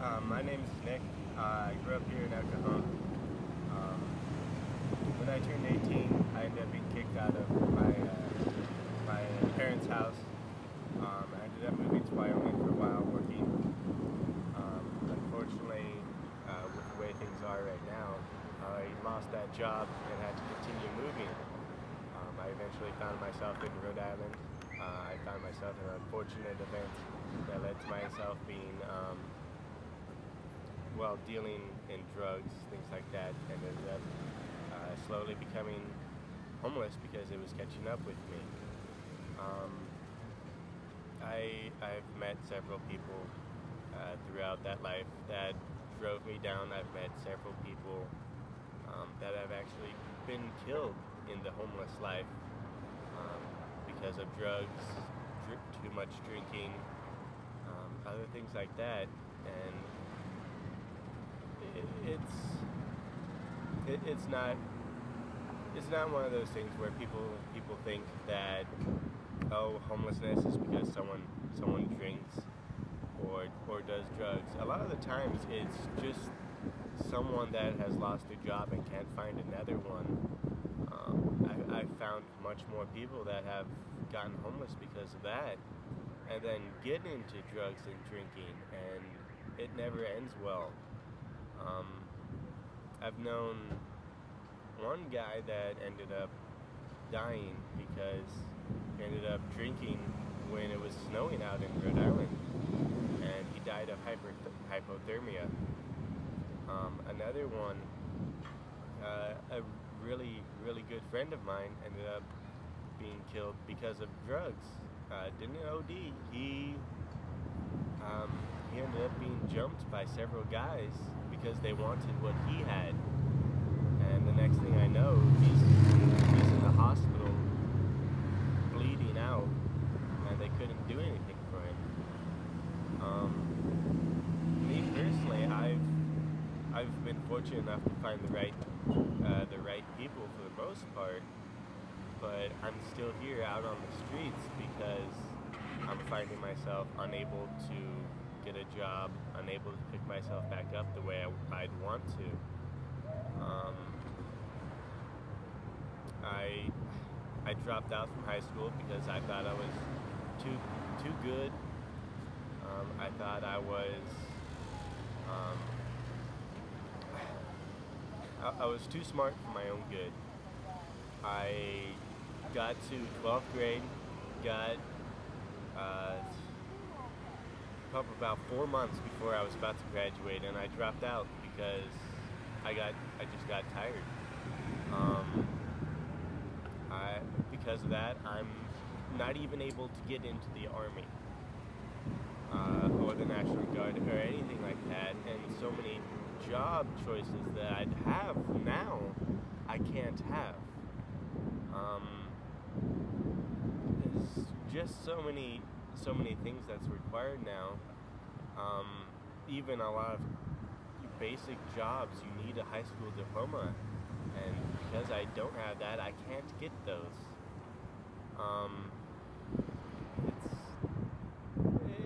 My name is Nick. I grew up here in El Cajon. When I turned 18, I ended up being kicked out of my parents' house. I ended up moving to Wyoming for a while working. Unfortunately, with the way things are right now, I lost that job and had to continue moving. I eventually found myself in Rhode Island. I found myself in an unfortunate event that led to myself being dealing in drugs, things like that, and ended up slowly becoming homeless because it was catching up with me. I've met several people throughout that life that drove me down. I've met several people that have actually been killed in the homeless life because of drugs, too much drinking, other things like that, and it's not one of those things where people think that, oh, homelessness is because someone drinks or does drugs. A lot of the times it's just someone that has lost a job and can't find another one. I've found much more people that have gotten homeless because of that, and then get into drugs and drinking, and it never ends well. I've known one guy that ended up dying because he ended up drinking when it was snowing out in Rhode Island, and he died of hypothermia. Another one, a really good friend of mine, ended up being killed because of drugs. Didn't OD. He ended up being jumped by several guys because they wanted what he had. And the next thing I know, he's in the hospital bleeding out, and they couldn't do anything for him. Me personally, I've been fortunate enough to find the right people for the most part, but I'm still here out on the streets because I'm finding myself unable to get a job, unable to pick myself back up the way I'd want to. I dropped out from high school because I thought I was too good. I thought I was I was too smart for my own good. I got to 12th grade, got probably about 4 months before I was about to graduate, and I dropped out because I just got tired. Because of that, I'm not even able to get into the Army or the National Guard or anything like that, and so many job choices that I'd have now I can't have. There's just so many things that's required now. Even a lot of basic jobs, you need a high school diploma, and because I don't have that, I can't get those.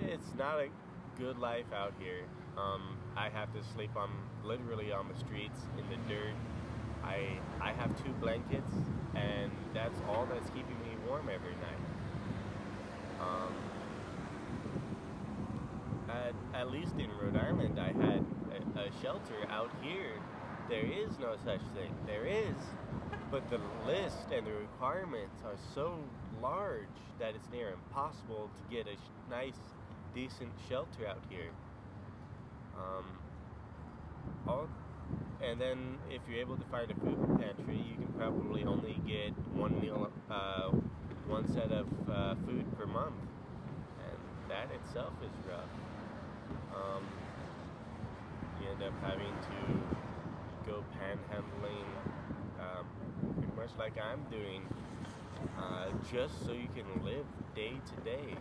It's not a good life out here. I have to sleep literally on the streets in the dirt. I have 2 blankets, and that's all that's keeping me warm every night. At least in Rhode Island, I had a shelter. Out here, there is no such thing. There is, but the list and the requirements are so large that it's near impossible to get a nice, decent shelter out here. And then if you're able to find a food pantry, you can probably only get one meal, one set of food per month, and that itself is rough. You end up having to go panhandling, pretty much like I'm doing, just so you can live day to day.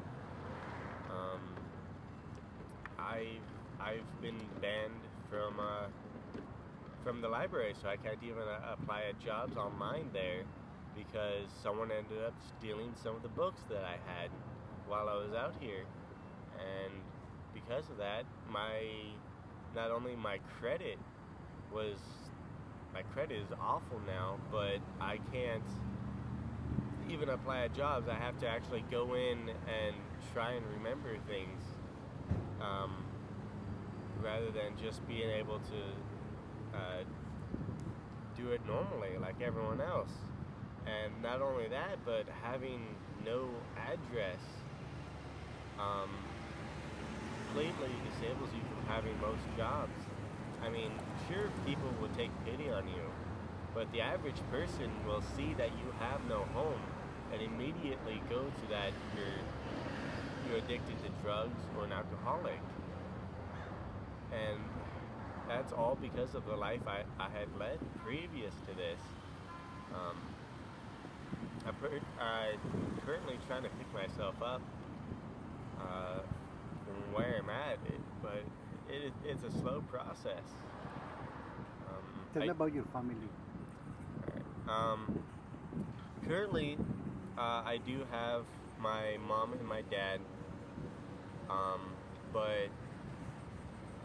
I've been banned from the library, so I can't even apply at jobs online there because someone ended up stealing some of the books that I had while I was out here, and because of that, not only my credit is awful now, but I can't even apply at jobs. I have to actually go in and try and remember things, rather than just being able to do it normally like everyone else. And not only that, but having no address completely disables you from having most jobs. I mean, sure, people will take pity on you, but the average person will see that you have no home and immediately go to that you're addicted to drugs or an alcoholic. And that's all because of the life I had led previous to this. I'm currently trying to pick myself up from where I'm at, but it's a slow process. Tell me about your family. Currently, I do have my mom and my dad, but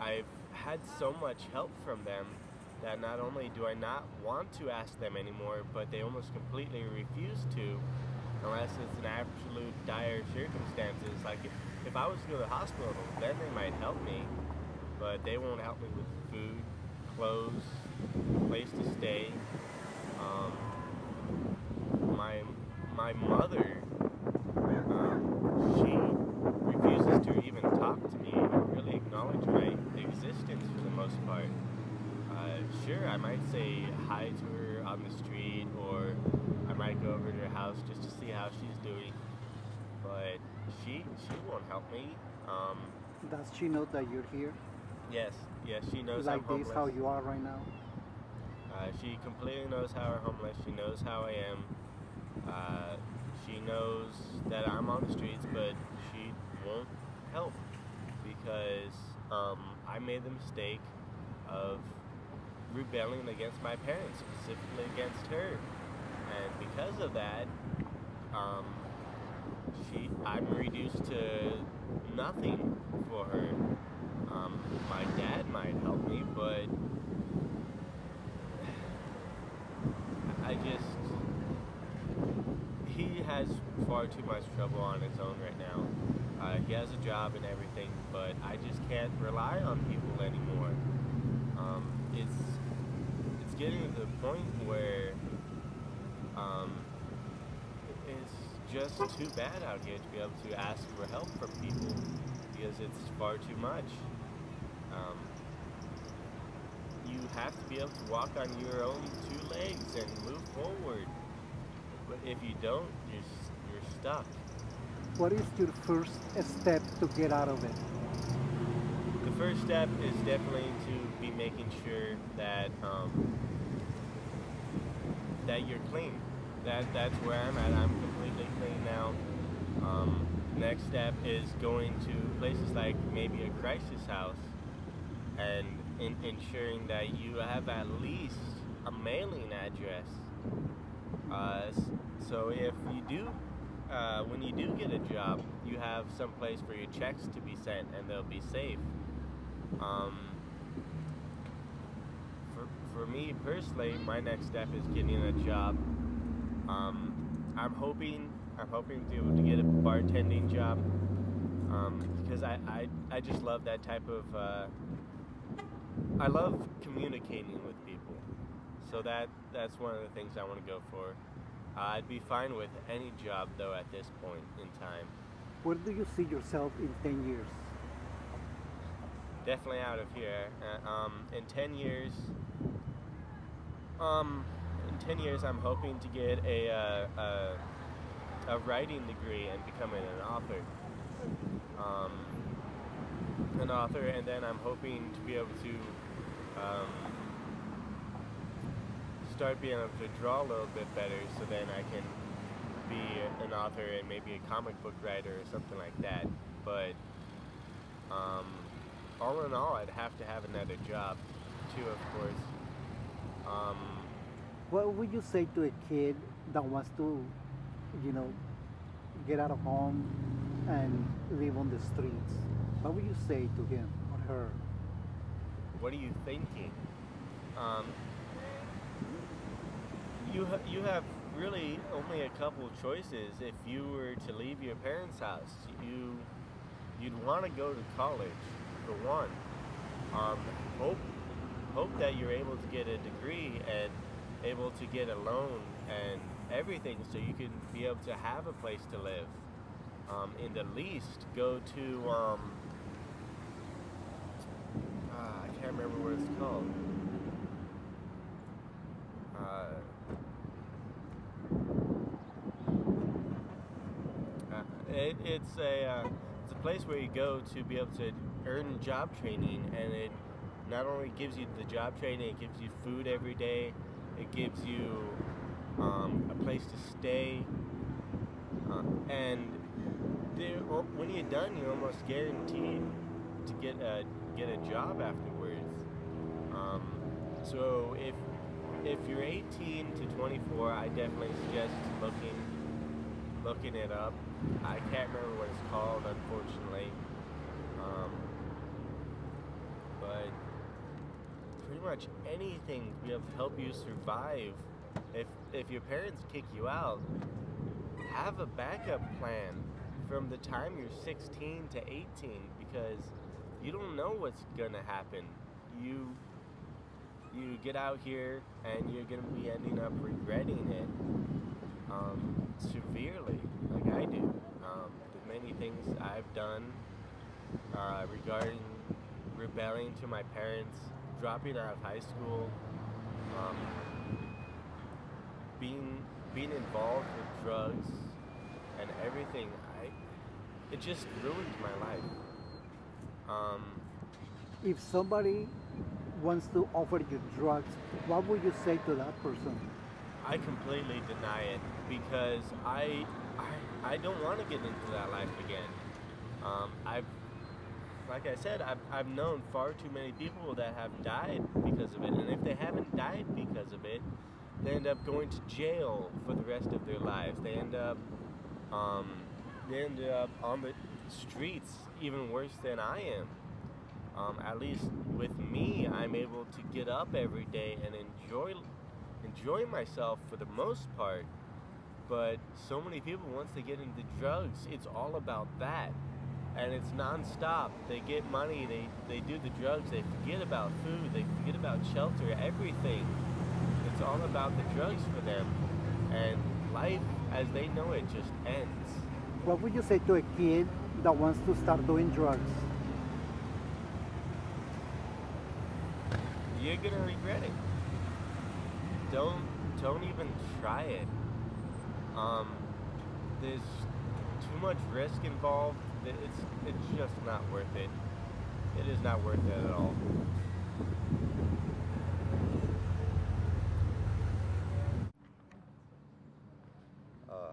I've had so much help from them that not only do I not want to ask them anymore, but they almost completely refuse to, unless it's an absolute dire circumstances. Like if I was to go to the hospital, then they might help me, but they won't help me with food, clothes, place to stay. My mother, she refuses to even talk to me or really acknowledge my existence for the most part. Sure, I might say hi to her on the street, or I might go over to her house just to see how she's doing, but she won't help me. Does she know that you're here? Yes, she knows like I'm homeless. This, how you are right now? She completely knows how I'm homeless. She knows how I am. She knows that I'm on the streets, but she won't help because I made the mistake of rebelling against my parents, specifically against her. And because of that, I'm reduced to nothing for her. My dad might help me, but he has far too much trouble on his own right now. He has a job and everything, but I just can't rely on people anymore. It's getting to the point where it's just too bad out here to be able to ask for help from people because it's far too much. You have to be able to walk on your own two legs and move forward. But if you don't, you're stuck. What is your first step to get out of it? The first step is definitely to be making sure that that you're clean. That's where I'm at. I'm completely clean now. Next step is going to places like maybe a crisis house and ensuring that you have at least a mailing address. So if you do, when you do get a job, you have some place for your checks to be sent and they'll be safe. For me personally, my next step is getting a job. I'm hoping to be able to get a bartending job, because I just love that type of, I love communicating with people. So that's one of the things I want to go for. I'd be fine with any job though at this point in time. Where do you see yourself in 10 years? Definitely out of here. In 10 years, I'm hoping to get a writing degree and becoming an author. And then I'm hoping to be able to start being able to draw a little bit better, so then I can be an author and maybe a comic book writer or something like that. But all in all, I'd have to have another job too, of course. What would you say to a kid that wants to, get out of home and live on the streets? What would you say to him or her? What are you thinking? Um, you have really only a couple choices. If you were to leave your parents' house, you'd want to go to college for one. Um, hope hope that you're able to get a degree and able to get a loan and everything, so you can be able to have a place to live. In the least, go to I can't remember what it's called. Uh, it's a place where you go to be able to earn job training, and it not only gives you the job training, it gives you food every day. It gives you a place to stay, and when you're done, you're almost guaranteed to get a job afterwards. Um, so if you're 18 to 24, I definitely suggest looking it up. I can't remember what it's called, unfortunately. Um, but pretty much anything to be able to help you survive. If your parents kick you out, have a backup plan from the time you're 16 to 18, because you don't know what's gonna happen. You you get out here and you're gonna be ending up regretting it severely, like I do. The many things I've done regarding rebelling to my parents, dropping out of high school, um, being being involved with drugs and everything. It just ruined my life. Um, If somebody wants to offer you drugs, what would you say to that person? I completely deny it because I don't want to get into that life again. I've Like I said, I've known far too many people that have died because of it, and if they haven't died because of it, they end up going to jail for the rest of their lives. Um, they end up on the streets even worse than I am. At least with me, I'm able to get up every day and enjoy myself for the most part. But so many people, once they get into drugs, it's all about that. And it's non-stop. They get money, they do the drugs, they forget about food, they forget about shelter, everything. It's all about the drugs for them. And life as they know it just ends. What would you say to a kid that wants to start doing drugs? You're gonna regret it. Don't even try it. Um, there's too much risk involved. It's just not worth it. It is not worth it at all.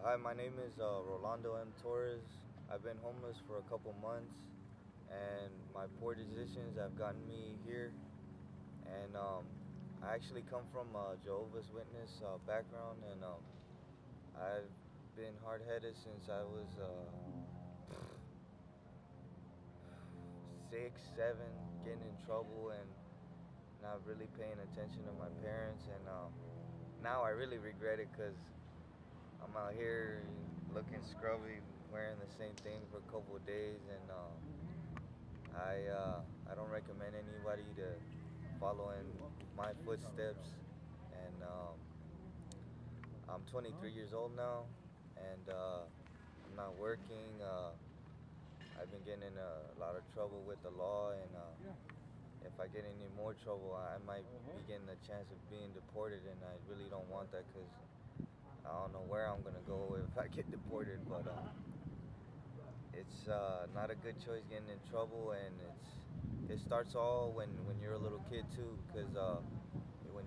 Hi, my name is Rolando M. Torres. I've been homeless for a couple months, and my poor decisions have gotten me here. And I actually come from a Jehovah's Witness background, and I've been hard-headed since I was 6, 7, getting in trouble and not really paying attention to my parents. And now I really regret it because I'm out here looking scrubby, wearing the same thing for a couple of days, and I don't recommend anybody to follow in my footsteps. And I'm 23 years old now, and I'm not working. I've been getting in a lot of trouble with the law, and if I get any more trouble, I might be getting a chance of being deported, and I really don't want that because I don't know where I'm gonna go if I get deported. But it's not a good choice getting in trouble, and it starts all when you're a little kid too, because when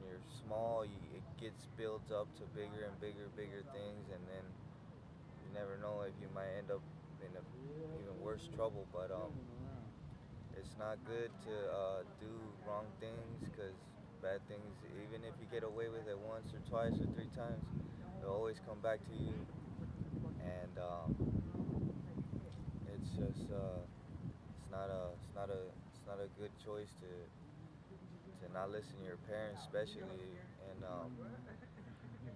you're small, it gets built up to bigger and bigger things, and then you never know if you might end up in a even worse trouble. But it's not good to do wrong things, because bad things, even if you get away with it once or twice or 3 times, they'll always come back to you. And it's just it's not a good choice to and not listen to your parents, especially. And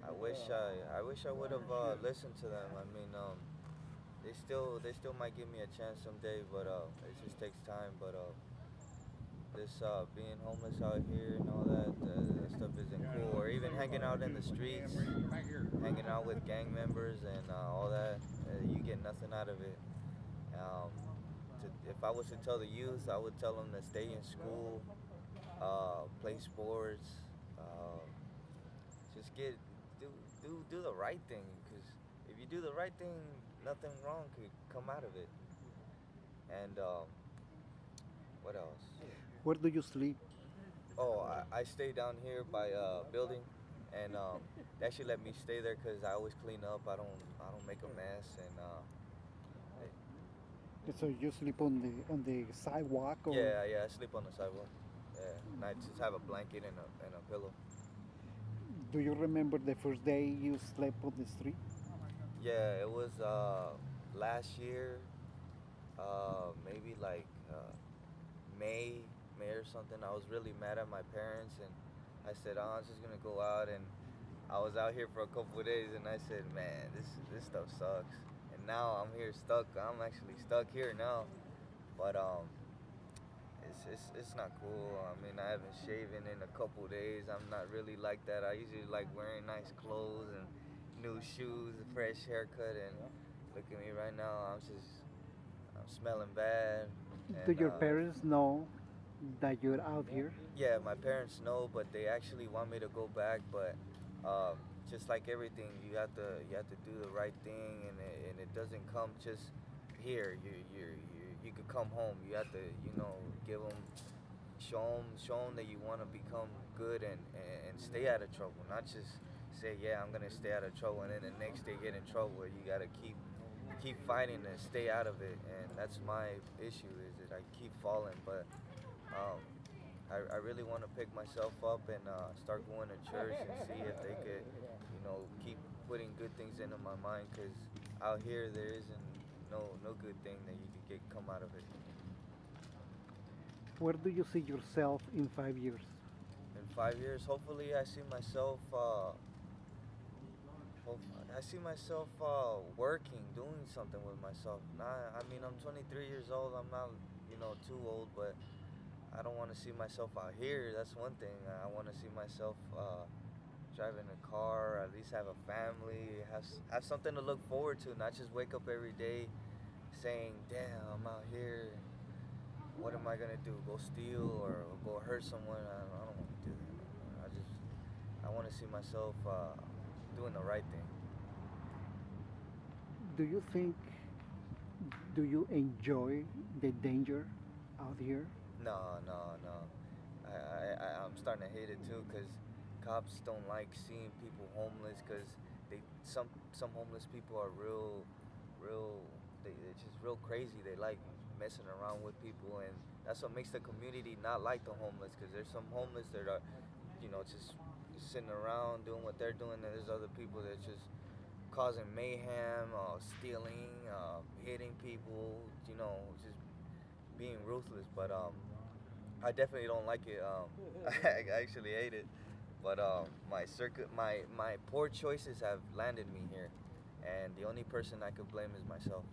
I wish I would have listened to them. I mean, they still might give me a chance someday, but it just takes time. But this being homeless out here and all that, that stuff isn't cool. Or even hanging out in the streets, hanging out with gang members and all that, you get nothing out of it. Um, if I was to tell the youth, I would tell them to stay in school, play sports, uh, just do do the right thing. Because if you do the right thing, nothing wrong could come out of it. And what else? Where do you sleep? Oh, I stay down here by building, and they actually let me stay there because I always clean up. I don't make a mess, and So you sleep on the sidewalk, or yeah, I sleep on the sidewalk. Yeah, and I just have a blanket and a pillow. do you remember the first day you slept on the street? Yeah, it was last year, maybe like May, May or something. I was really mad at my parents, and I said, "Oh, I'm just gonna go out." And I was out here for a couple of days, and I said, "Man, this stuff sucks." And now I'm here stuck. I'm actually stuck here now, but it's not cool. I mean, I haven't shaven in a couple of days. I'm not really like that. I usually like wearing nice clothes and new shoes, a fresh haircut, and look at me right now. I'm smelling bad, Do and your parents know that you're out here? yeah, my parents know, but they actually want me to go back. But just like everything, you have to do the right thing, and it doesn't come just here. You could come home. You have to give them show them that you want to become good and stay out of trouble. Not just say, yeah, I'm gonna stay out of trouble, and then the next day get in trouble. You gotta keep fighting and stay out of it. And that's my issue, is that I keep falling. But um, I really want to pick myself up and start going to church and see if they could, keep putting good things into my mind. Because out here there isn't no good thing that you could get come out of it. Where do you see yourself in 5 years? In 5 years, hopefully, I see myself. I see myself working, doing something with myself. I mean, I'm 23 years old. I'm not, too old, but I don't want to see myself out here. That's one thing. I want to see myself driving a car, at least have a family, have something to look forward to, not just wake up every day saying, "Damn, I'm out here. What am I gonna do? Go steal or go hurt someone?" I don't want to do that. I want to see myself doing the right thing. Do you think, do you enjoy the danger out here? No, no, no. I'm starting to hate it too, because cops don't like seeing people homeless, because some homeless people are real, they're just real crazy. They like messing around with people, and that's what makes the community not like the homeless, because there's some homeless that are, just sitting around doing what they're doing, and there's other people that just causing mayhem, stealing, hitting people, just being ruthless. But I definitely don't like it. I actually hate it. But my poor choices have landed me here, and the only person I could blame is myself.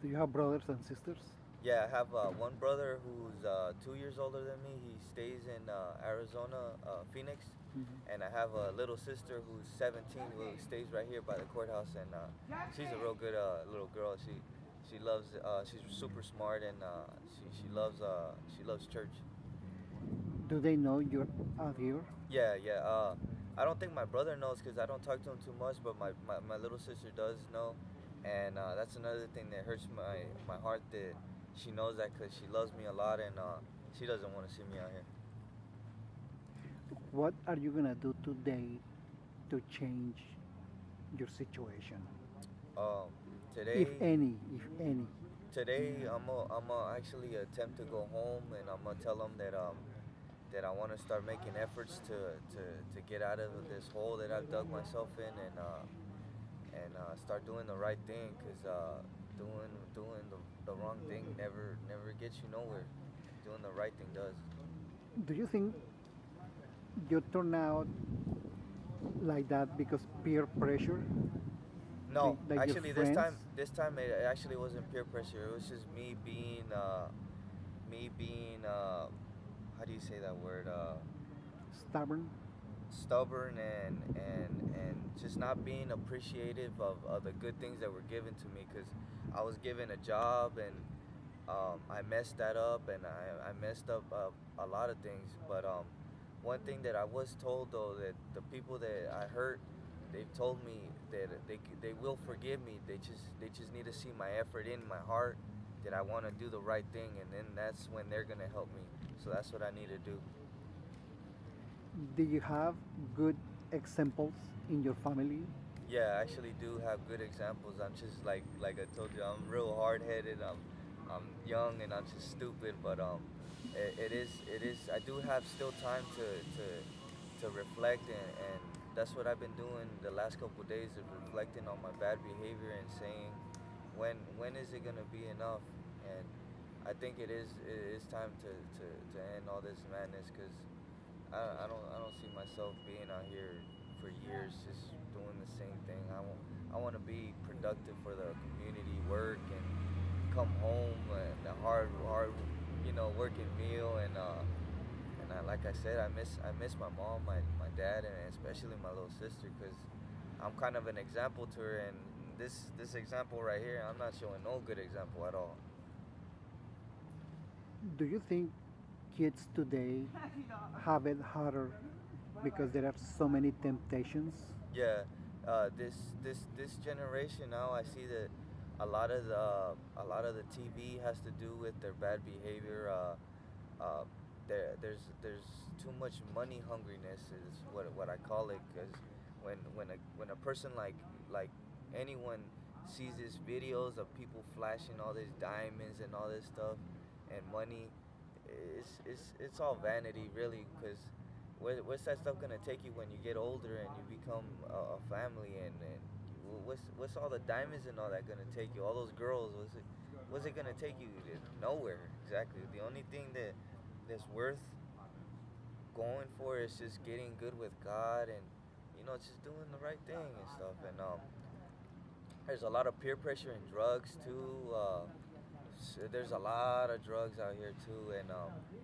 Do you have brothers and sisters? Yeah, I have one brother who's 2 years older than me. He stays in Arizona, Phoenix, and I have a little sister who's 17 who stays right here by the courthouse, and she's a real good little girl. She's super smart, and she loves church. Do they know you're out here? Yeah, yeah. I don't think my brother knows because I don't talk to him too much, but my little sister does know, and that's another thing that hurts my heart, that she knows that, because she loves me a lot, and she doesn't want to see me out here. What are you gonna do today to change your situation? Um, If today, any, if any. today I'm actually attempt to go home, and I'm gonna tell them that I want to start making efforts to get out of this hole that I've dug myself in, and start doing the right thing, because doing the wrong thing never gets you nowhere. Doing the right thing does. Do you think you turn out like that because peer pressure, No, like your actually, friends? this time it actually wasn't peer pressure. It was just me being, how do you say that word? Stubborn? Stubborn and just not being appreciative of the good things that were given to me, because I was given a job and I messed that up, and I messed up a lot of things. But one thing that I was told, though, that the people that I hurt, they've told me that they will forgive me. They just need to see my effort in my heart, that I want to do the right thing, and then that's when they're gonna help me. So that's what I need to do. Do you have good examples in your family? Yeah, I actually do have good examples. I'm just like I told you, I'm real hard headed. I'm young and I'm just stupid, but it is. I do have still time to reflect, and that's what I've been doing the last couple of days, of reflecting on my bad behavior and saying, when is it gonna be enough? And I think it is time to end all this madness, because I don't see myself being out here for years just doing the same thing. I want to be productive for the community, work and come home and the hard working meal, and like I said, I miss my mom, my dad, and especially my little sister, because I'm kind of an example to her, and this example right here, I'm not showing no good example at all. Do you think kids today have it harder because there are so many temptations? Yeah, this generation now, I see that a lot of the TV has to do with their bad behavior. There's too much money hungriness is what I call it, because when a person like anyone sees these videos of people flashing all these diamonds and all this stuff and money, it's all vanity, really, because what's that stuff gonna take you when you get older and you become a family, and what's all the diamonds and all that gonna take you? All those girls, what's it gonna take you to nowhere? Exactly. The only thing that's worth going for is just getting good with God, and just doing the right thing and stuff. And there's a lot of peer pressure and drugs too. There's a lot of drugs out here too, and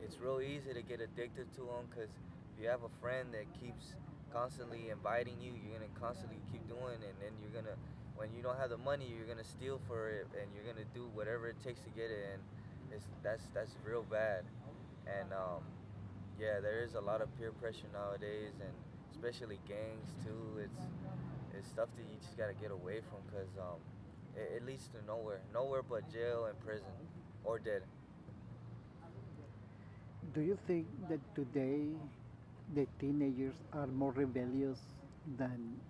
it's real easy to get addicted to them, because if you have a friend that keeps constantly inviting you, you're gonna constantly keep doing, and then you're gonna, when you don't have the money, you're gonna steal for it, and you're gonna do whatever it takes to get it, and that's real bad. And yeah, there is a lot of peer pressure nowadays, and especially gangs too. It's stuff that you just gotta get away from, because it leads to nowhere but jail and prison, or dead. Do you think that today the teenagers are more rebellious than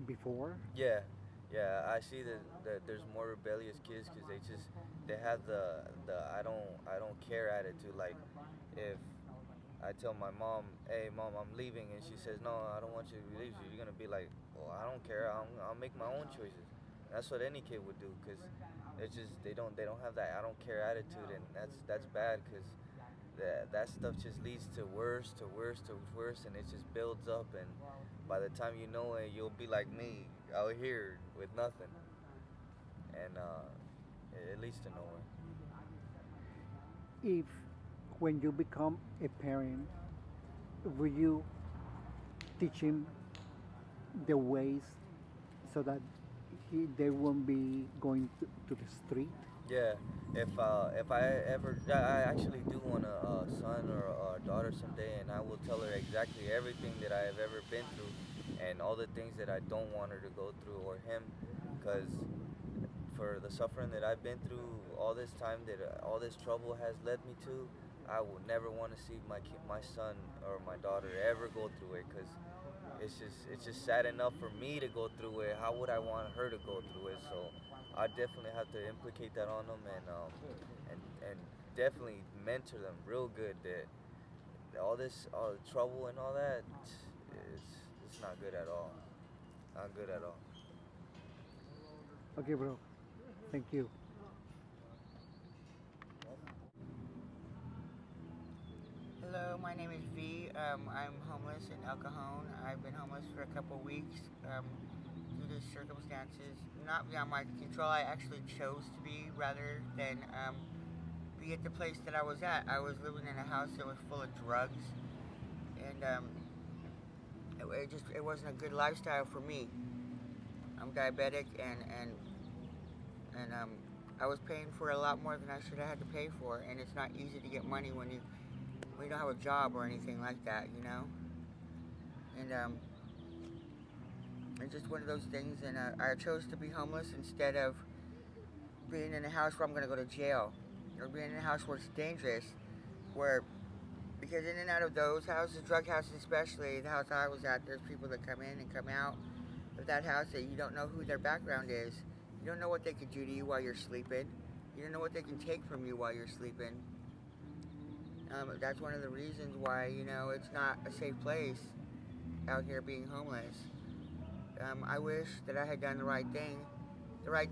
before? Yeah, yeah. I see that there's more rebellious kids, because they have the I don't care attitude. Like, if I tell my mom, "Hey, mom, I'm leaving," and she says, "No, I don't want you to leave," you're gonna be like, "Well, I don't care. I'll make my own choices." That's what any kid would do, because they don't have that I don't care attitude, and that's bad, because that stuff just leads to worse to worse to worse, and it just builds up, and by the time you know it, you'll be like me out here with nothing, and it leads to nowhere. If when you become a parent, will you teach him the ways so that they won't be going to the street? Yeah, if I ever, I actually do want a son or a daughter someday, and I will tell her exactly everything that I have ever been through, and all the things that I don't want her to go through, or him, because for the suffering that I've been through all this time, that all this trouble has led me to, I will never want to see my son or my daughter ever go through it, because it's just sad enough for me to go through it. How would I want her to go through it? So I definitely have to implicate that on them, and definitely mentor them real good, that all this all the trouble and all that, it's not good at all. Not good at all. Okay, bro. Thank you. Hello. Hello, my name is V. I'm homeless in El Cajon. I've been homeless for a couple weeks due to circumstances not beyond my control. I actually chose to be rather than be at the place that I was at. I was living in a house that was full of drugs, and it wasn't a good lifestyle for me. I'm diabetic, and I was paying for a lot more than I should have had to pay for, and it's not easy to get money when you don't have a job or anything like that, you know. And it's just one of those things. And I chose to be homeless instead of being in a house where I'm gonna go to jail, or being in a house where it's dangerous, where because in and out of those houses, drug houses especially, the house I was at, there's people that come in and come out of that house that you don't know who their background is. You don't know what they could do to you while you're sleeping. You don't know what they can take from you while you're sleeping. That's one of the reasons why, you know, it's not a safe place out here being homeless. I wish that I had done the right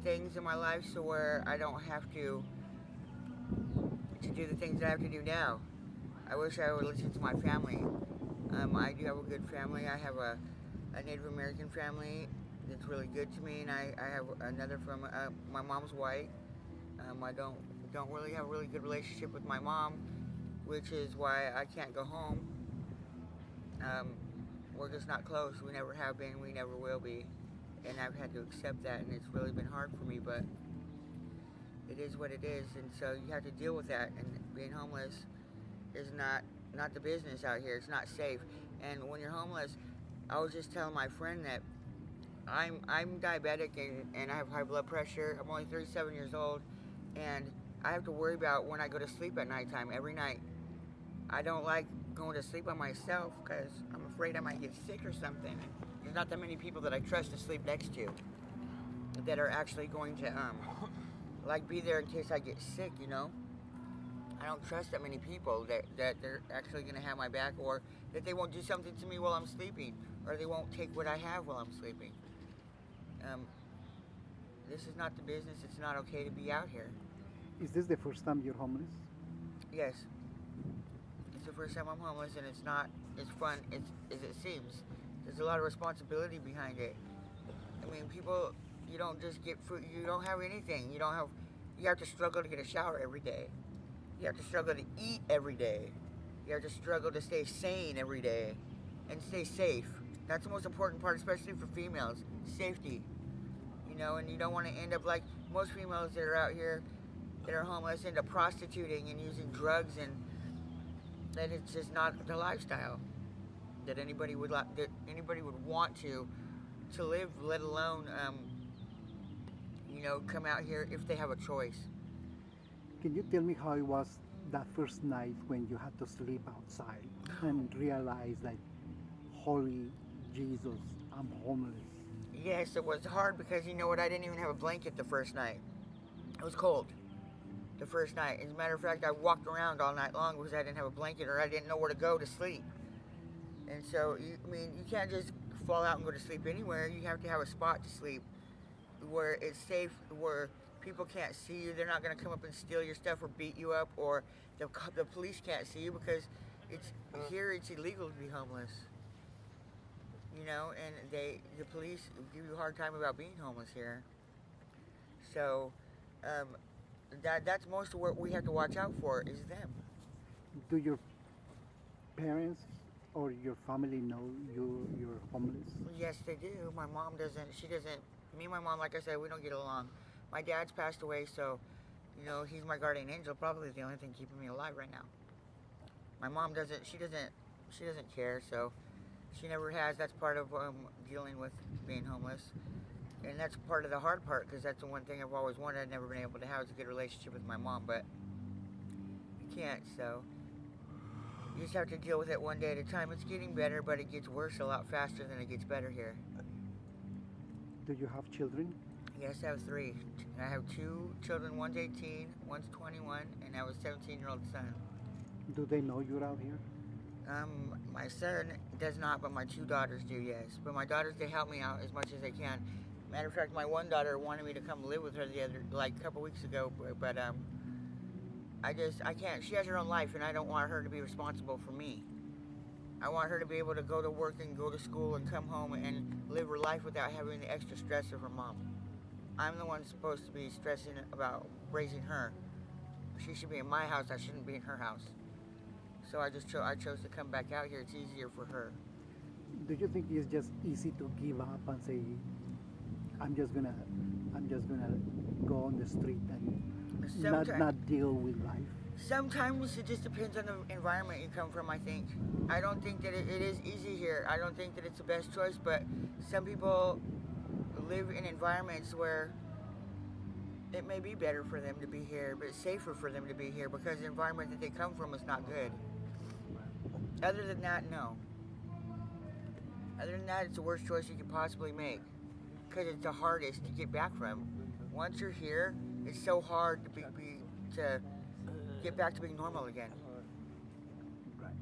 things in my life, so where I don't have to do the things that I have to do now. I wish I would listen to my family. I do have a good family. I have a Native American family that's really good to me, and I have another from my mom's white. I don't really have a really good relationship with my mom, which is why I can't go home. We're just not close. We never have been. We never will be. And I've had to accept that, and it's really been hard for me, but it is what it is. And so you have to deal with that. And being homeless is not the business out here. It's not safe. And when you're homeless, I was just telling my friend that I'm diabetic and I have high blood pressure. I'm only 37 years old, and I have to worry about when I go to sleep at nighttime every night. I don't like going to sleep by myself because I'm afraid I might get sick or something. There's not that many people that I trust to sleep next to that are actually going to like be there in case I get sick, you know. I don't trust that many people that they're actually going to have my back, or that they won't do something to me while I'm sleeping, or they won't take what I have while I'm sleeping. This is not the business. It's not okay to be out here. Is this the first time you're homeless? Yes. It's the first time I'm homeless, and it's not as fun as it seems. There's a lot of responsibility behind it. I mean, people, you don't just get food. You don't have anything. You have to struggle to get a shower every day. You have to struggle to eat every day. You have to struggle to stay sane every day and stay safe. That's the most important part, especially for females. Safety. You know, and you don't want to end up like most females that are out here that are homeless, end up prostituting and using drugs, and that it's just not the lifestyle that anybody would want to live, let alone you know, come out here if they have a choice. Can you tell me how it was that first night when you had to sleep outside and realize like, holy Jesus, I'm homeless? Yes, it was hard because, you know what, I didn't even have a blanket the first night. It was cold the first night. As a matter of fact, I walked around all night long because I didn't have a blanket, or I didn't know where to go to sleep. And so, you can't just fall out and go to sleep anywhere. You have to have a spot to sleep where it's safe, where people can't see you. They're not going to come up and steal your stuff or beat you up, or the police can't see you, because it's illegal to be homeless. You know, and the police give you a hard time about being homeless here. So that's most of what we have to watch out for is them. Do your parents or your family know you're homeless? Yes, they do. My mom doesn't. She doesn't. Me and my mom, like I said, we don't get along. My dad's passed away, so, you know, he's my guardian angel. Probably the only thing keeping me alive right now. My mom doesn't. She doesn't care. So she never has. That's part of dealing with being homeless, and that's part of the hard part, because that's the one thing I've always wanted. I've never been able to have is a good relationship with my mom, but you can't. So you just have to deal with it one day at a time. It's getting better, but it gets worse a lot faster than it gets better here. Do you have children? Yes, I have 3. I have 2 children. One's 18, one's 21, and I have a 17-year-old son. Do they know you're out here? My son does not, but my 2 daughters do, yes. But my daughters, they help me out as much as they can. Matter of fact, my one daughter wanted me to come live with her a couple weeks ago, but I can't. She has her own life, and I don't want her to be responsible for me. I want her to be able to go to work and go to school and come home and live her life without having the extra stress of her mom. I'm the one supposed to be stressing about raising her. She should be in my house. I shouldn't be in her house. So I chose to come back out here. It's easier for her. Do you think it's just easy to give up and say, I'm just gonna go on the street and not deal with life? Sometimes it just depends on the environment you come from, I think. I don't think that it is easy here. I don't think that it's the best choice, but some people live in environments where it may be better for them to be here, but it's safer for them to be here because the environment that they come from is not good. Other than that, no. Other than that, it's the worst choice you could possibly make because it's the hardest to get back from. Once you're here, it's so hard to get back to being normal again. Right.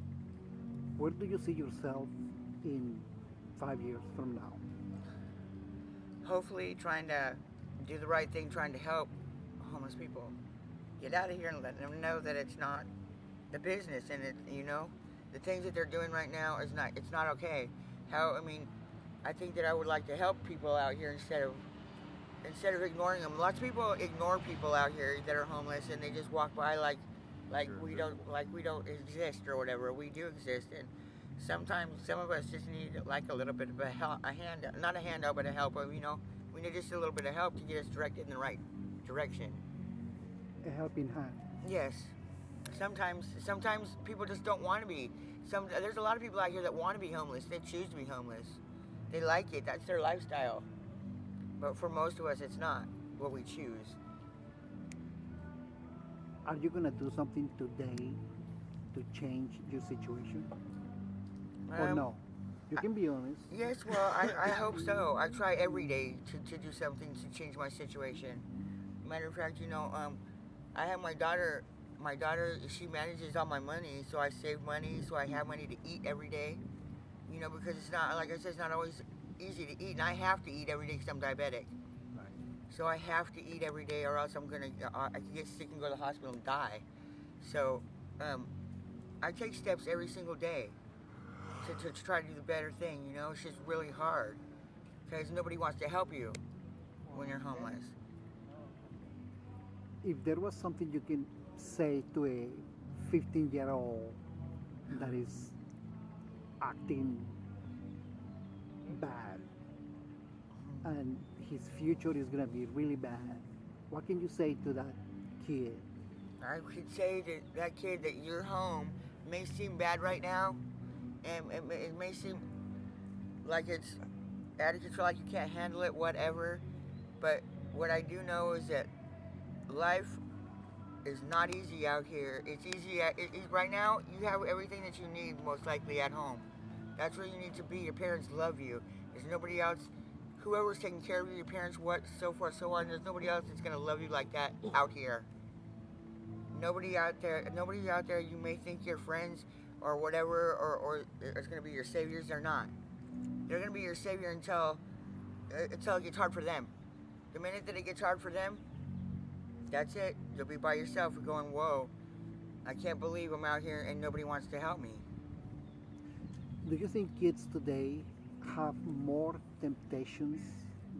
Where do you see yourself in 5 years from now? Hopefully trying to do the right thing, trying to help homeless people get out of here and let them know that it's not the business, and the things that they're doing right now it's not okay. I think that I would like to help people out here instead of ignoring them. Lots of people ignore people out here that are homeless, and they just walk by like we don't exist or whatever. We do exist, and sometimes some of us just need like a little bit of a hand, not a handout, but a help. We need just a little bit of help to get us directed in the right direction. A helping hand. Yes. Sometimes people just don't want to be. There's a lot of people out here that want to be homeless. They choose to be homeless. They like it. That's their lifestyle. But for most of us, it's not what we choose. Are you gonna do something today to change your situation? Or no? You can be honest. Yes, well, I hope so. I try every day to do something to change my situation. Matter of fact, I have my daughter. My daughter, she manages all my money, so I save money, so I have money to eat every day. Because it's not, like I said, it's not always easy to eat, and I have to eat every day because I'm diabetic. Right. So I have to eat every day, or else I could get sick and go to the hospital and die. So I take steps every single day to try to do the better thing. It's just really hard because nobody wants to help you when you're homeless. If there was something you can say to a 15-year-old that is acting bad and his future is going to be really bad, what can you say to that kid? I could say to that kid that your home may seem bad right now, and it may seem like it's out of control, like you can't handle it, whatever, but what I do know is that life is not easy out here. It's easy right now. You have everything that you need most likely at home. That's where you need to be. Your parents love you. There's nobody else. Whoever's taking care of you, your parents, so forth, so on. There's nobody else that's gonna love you like that out here. Nobody out there. You may think you're friends or whatever, or it's gonna be your saviors. They're not. They're gonna be your savior until it gets hard for them. The minute that it gets hard for them, that's it. You'll be by yourself going, whoa, I can't believe I'm out here and nobody wants to help me. Do you think kids today have more temptations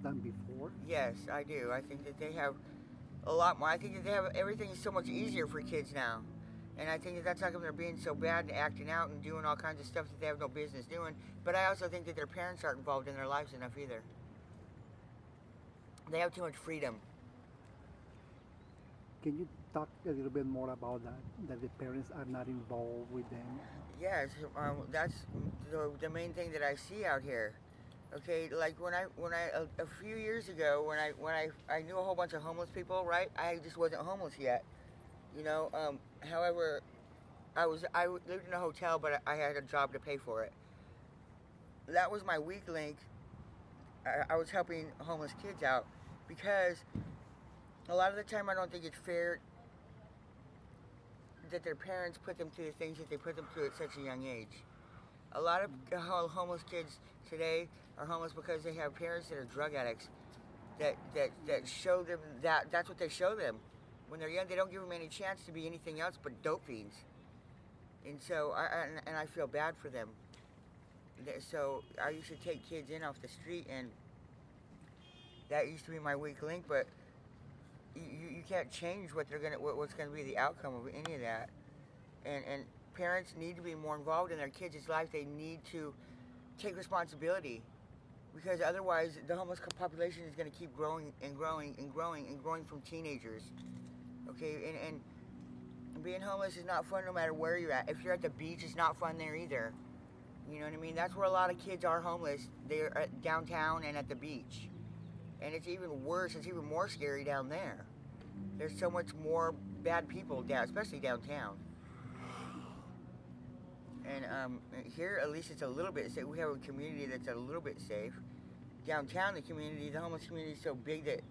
than before? Yes, I do. I think that they have a lot more. I think that they have everything is so much easier for kids now. And I think that's how come they're being so bad and acting out and doing all kinds of stuff that they have no business doing. But I also think that their parents aren't involved in their lives enough either. They have too much freedom. Can you talk a little bit more about that the parents are not involved with them? Yes, that's the main thing that I see out here. Okay, like when I a few years ago when I knew a whole bunch of homeless people, right? I just wasn't homeless yet, however, I lived in a hotel, but I had a job to pay for it. That was my weak link. I was helping homeless kids out because a lot of the time I don't think it's fair that their parents put them through the things that they put them through at such a young age. A lot of homeless kids today are homeless because they have parents that are drug addicts that show them that's what they show them when they're young, they don't give them any chance to be anything else but dope fiends. And so, I feel bad for them. So I used to take kids in off the street, and that used to be my weak link. But you can't change what's gonna be the outcome of any of that. And parents need to be more involved in their kids' life. They need to take responsibility, because otherwise the homeless population is going to keep growing and growing and growing and growing from teenagers. Okay, and being homeless is not fun no matter where you're at. If you're at the beach, it's not fun there either. You know what I mean? That's where a lot of kids are homeless. They're at downtown and at the beach. And it's even worse, it's even more scary down there. There's so much more bad people down, especially downtown. And here, at least it's a little bit safe. We have a community that's a little bit safe. Downtown, the homeless community is so big that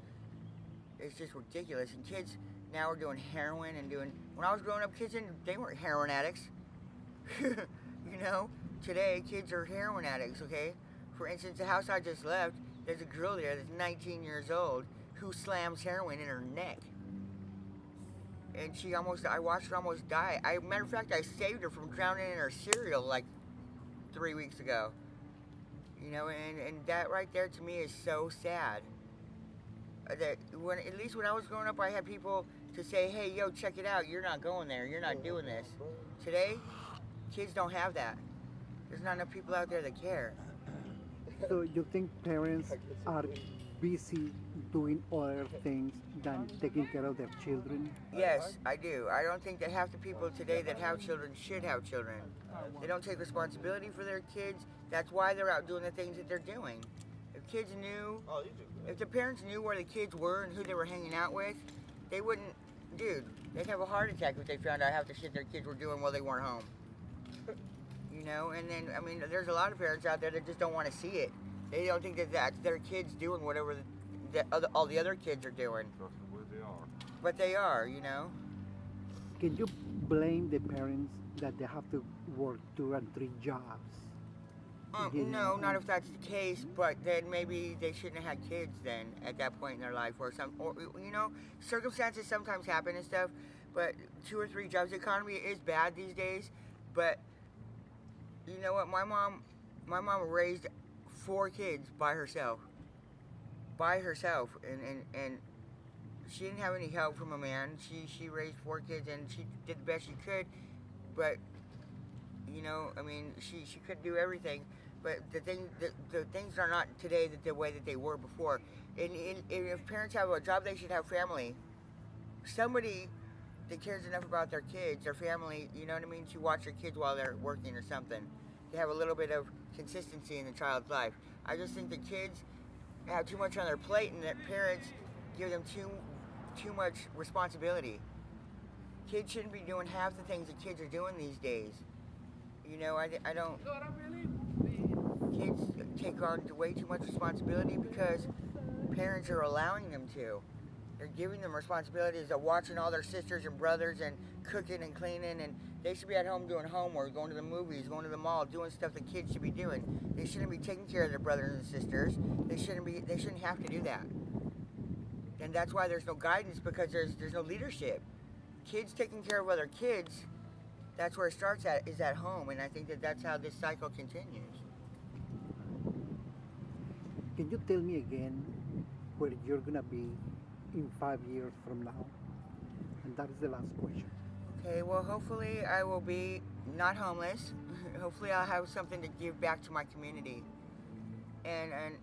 it's just ridiculous. And kids now are doing heroin and doing... When I was growing up, kids, they weren't heroin addicts. You know? Today, kids are heroin addicts, okay? For instance, the house I just left, there's a girl there that's 19 years old who slams heroin in her neck. And I watched her almost die. Matter of fact, I saved her from drowning in her cereal like 3 weeks ago. You know, and that right there to me is so sad. That at least when I was growing up, I had people to say, hey, yo, check it out. You're not going there. You're not doing this. Today, kids don't have that. There's not enough people out there that care. So you think parents are busy doing other things than taking care of their children? Yes, I do. I don't think that half the people today that have children should have children. They don't take responsibility for their kids. That's why they're out doing the things that they're doing. If the parents knew where the kids were and who they were hanging out with, they wouldn't, they'd have a heart attack if they found out half the shit their kids were doing while they weren't home. You know, and then, I mean, there's a lot of parents out there that just don't want to see it. They don't think that that's their kids doing whatever all the other kids are doing. But they are, you know. Can you blame the parents that they have to work 2 and 3 jobs? No, not if that's the case, but then maybe they shouldn't have had kids then at that point in their life, or you know, circumstances sometimes happen and stuff, but 2 or 3 jobs, the economy is bad these days, but you know what, my mom raised 4 kids by herself, and she didn't have any help from a man. She raised 4 kids, and she did the best she could, but you know, I mean, she could do everything, but the things are not today the way that they were before. And if parents have a job, they should have family. Somebody that cares enough about their kids, their family, you know what I mean, to watch their kids while they're working or something. To have a little bit of consistency in the child's life. I just think that kids have too much on their plate, and that parents give them too much responsibility. Kids shouldn't be doing half the things that kids are doing these days. You know, I don't... Kids take on way too much responsibility because parents are allowing them to. They're giving them responsibilities of watching all their sisters and brothers and cooking and cleaning, and they should be at home doing homework, going to the movies, going to the mall, doing stuff that kids should be doing. They shouldn't be taking care of their brothers and sisters. They shouldn't have to do that. And that's why there's no guidance, because there's no leadership. Kids taking care of other kids, that's where it starts is at home, and I think that that's how this cycle continues. Can you tell me again where you're gonna be in 5 years from now? And that is the last question. Okay, well, hopefully I will be not homeless. Hopefully I'll have something to give back to my community. And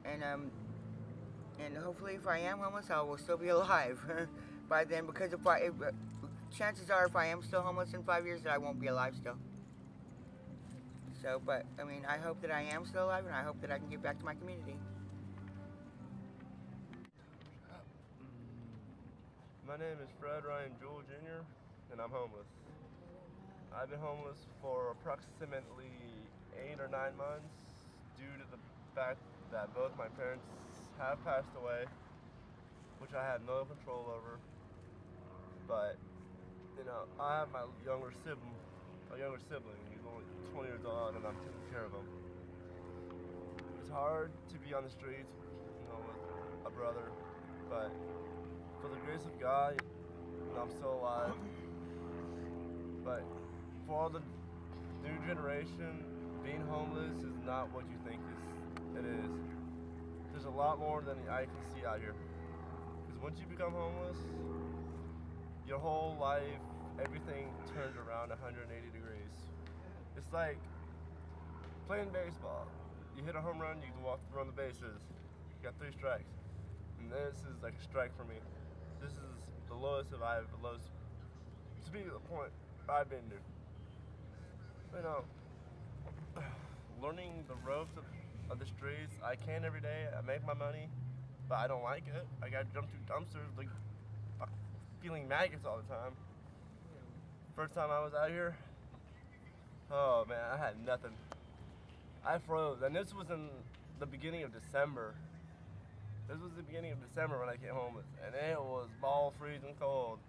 hopefully if I am homeless, I will still be alive by then, because chances are if I am still homeless in 5 years, that I won't be alive still. So, but, I mean, I hope that I am still alive, and I hope that I can give back to my community. My name is Fred Ryan Jewell Jr., and I'm homeless. I've been homeless for approximately 8 or 9 months due to the fact that both my parents have passed away, which I have no control over. But, you know, I have my younger sibling. He's only 20 years old, and I'm taking care of him. It's hard to be on the streets, you know, with a brother, but for the grace of God, you and I'm still alive. But for all the new generation, being homeless is not what you think it is. There's a lot more than the eye can see out here. Because once you become homeless, your whole life, everything turns around 180 degrees. It's like playing baseball. You hit a home run, you can walk around the bases. You got 3 strikes. And this is like a strike for me. This is the lowest to be the point I've been to. You know, learning the ropes of the streets. I can every day. I make my money, but I don't like it. I got to jump through dumpsters, like feeling maggots all the time. First time I was out here, oh man, I had nothing. I froze, and this was in the beginning of December. This was the beginning of December when I came homeless, and it was ball freezing cold.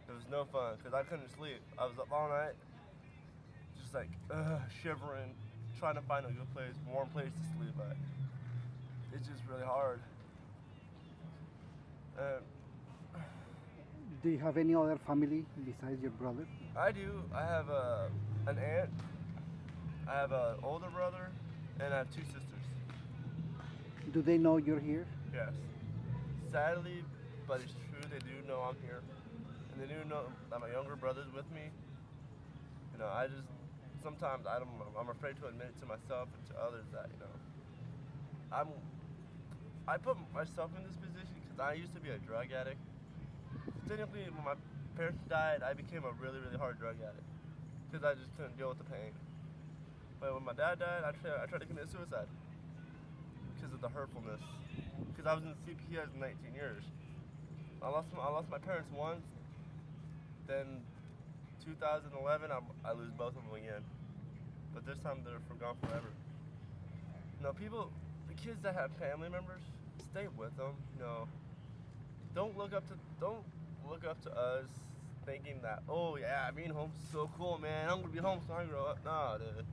It was no fun, because I couldn't sleep. I was up all night, just like shivering, trying to find a good place, warm place to sleep at. It's just really hard. Do you have any other family besides your brother? I do. I have an aunt, I have an older brother, and I have 2 sisters. Do they know you're here? Yes. Sadly, but it's true, they do know I'm here. And they do know that my younger brother's with me. You know, sometimes I'm afraid to admit it to myself and to others that, you know, I put myself in this position because I used to be a drug addict. Technically, when my parents died, I became a really, really hard drug addict because I just couldn't deal with the pain. But when my dad died, I tried to commit suicide because of the hurtfulness. Because I was in CPS 19 years. I lost my parents once. Then 2011, I lose both of them again. But this time they're gone forever. You know, the kids that have family members, stay with them. You know, don't look up to us thinking that, oh yeah, being home is so cool, man. I'm gonna be home when I grow up. Nah, dude,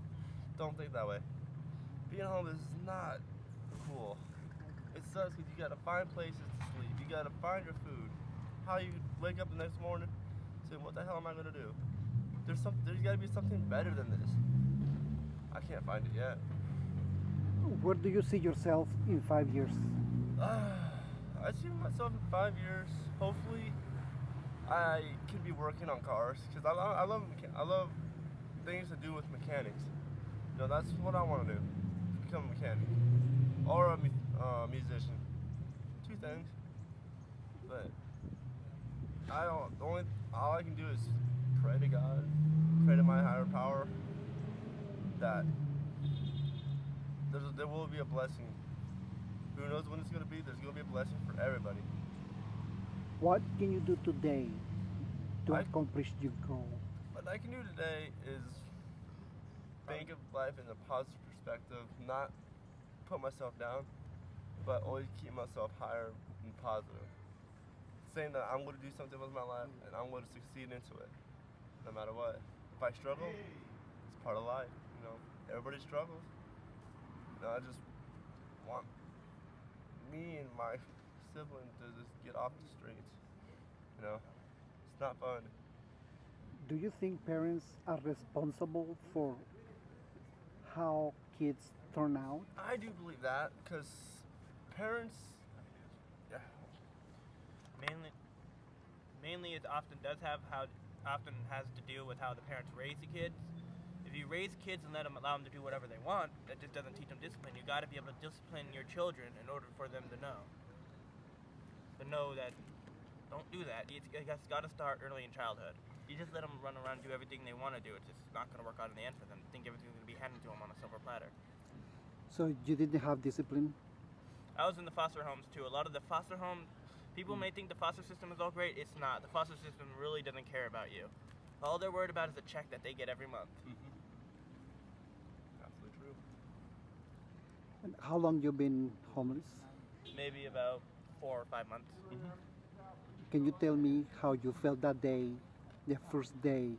don't think that way. Being homeless is not cool. It sucks because you gotta find places to sleep. You gotta find your food. How you wake up the next morning, say, what the hell am I gonna do? There's gotta be something better than this. I can't find it yet. Where do you see yourself in 5 years? I see myself in 5 years. Hopefully, I could be working on cars because I love things to do with mechanics. You know, that's what I want to do. Become a mechanic or a musician. 2 things. But all I can do is pray to God, pray to my higher power that there will be a blessing. Who knows when it's going to be? There's going to be a blessing for everybody. What can you do today to accomplish your goal? What I can do today is think of life in a positive perspective, not put myself down, but always keep myself higher and positive. Saying that I'm going to do something with my life and I'm going to succeed into it, no matter what. If I struggle, it's part of life. You know, everybody struggles. You know, I just want me and my sibling to just get off the streets. You know, it's not fun. Do you think parents are responsible for how kids turn out? I do believe that because parents, yeah. Mainly it often has to do with how the parents raise the kids. If you raise kids and allow them to do whatever they want, that just doesn't teach them discipline. You got to be able to discipline your children in order for them to know. To know that, don't do that. It's got to start early in childhood. You just let them run around and do everything they want to do. It's just not going to work out in the end for them. Think everything's going to be handed to them on a silver platter. So you didn't have discipline? I was in the foster homes too. A lot of the foster homes, people may think the foster system is all great. It's not. The foster system really doesn't care about you. All they're worried about is the check that they get every month. Absolutely true. And how long you been homeless? Maybe about 4 or 5 months. Can you tell me how you felt that day, the first day,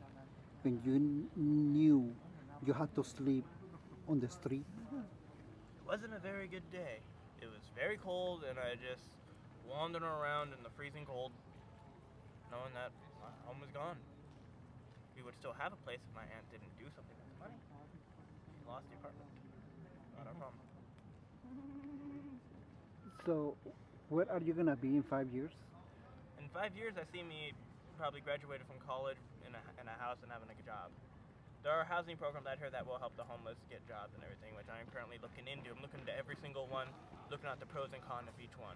when you knew you had to sleep on the street? It wasn't a very good day. It was very cold, and I just wandered around in the freezing cold, knowing that I home was gone. We would still have a place if my aunt didn't do something with the money. She lost the apartment. Not our problem. So, where are you gonna be in 5 years? In 5 years, I see me probably graduated from college in a house and having a job. There are housing programs out here that will help the homeless get jobs and everything, which I am currently looking into. I'm looking into every single one, looking at the pros and cons of each one,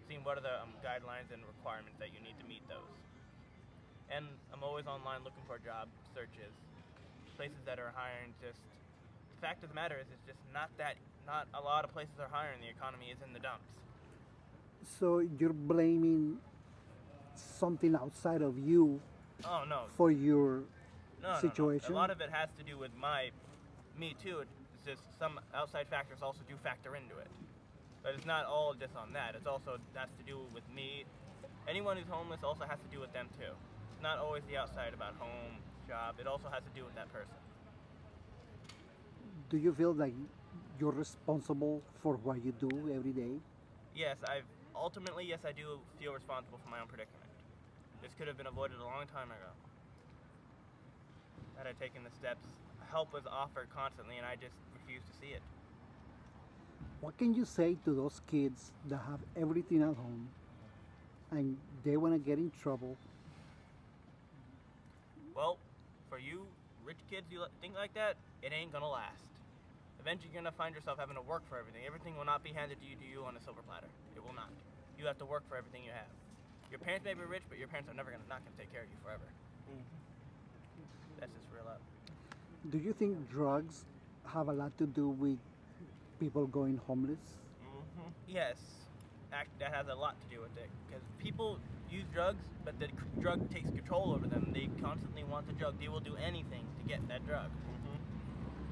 seeing what are the guidelines and requirements that you need to meet those. And I'm always online looking for job searches, places that are hiring. Just the fact of the matter is, it's just not a lot of places are hiring. The economy is in the dumps. So you're blaming something outside of you Oh no. for your No. situation? A lot of it has to do with me too. It's just some outside factors also do factor into it. But it's not all just on that. It's also has to do with me. Anyone who's homeless also has to do with them too. It's not always the outside about home, job. It also has to do with that person. Do you feel like you're responsible for what you do every day? Yes, I do feel responsible for my own predicament. This could have been avoided a long time ago. Had I taken the steps, help was offered constantly, and I just refused to see it. What can you say to those kids that have everything at home and they want to get in trouble? Well, for you rich kids, you think like that, it ain't gonna last. Eventually, you're gonna find yourself having to work for everything. Everything will not be handed to you on a silver platter. It will not. You have to work for everything you have. Your parents may be rich, but your parents are not gonna take care of you forever. That's just real up. Do you think drugs have a lot to do with people going homeless? Yes, that has a lot to do with it. Because people use drugs, but the drug takes control over them. They constantly want the drug. They will do anything to get that drug.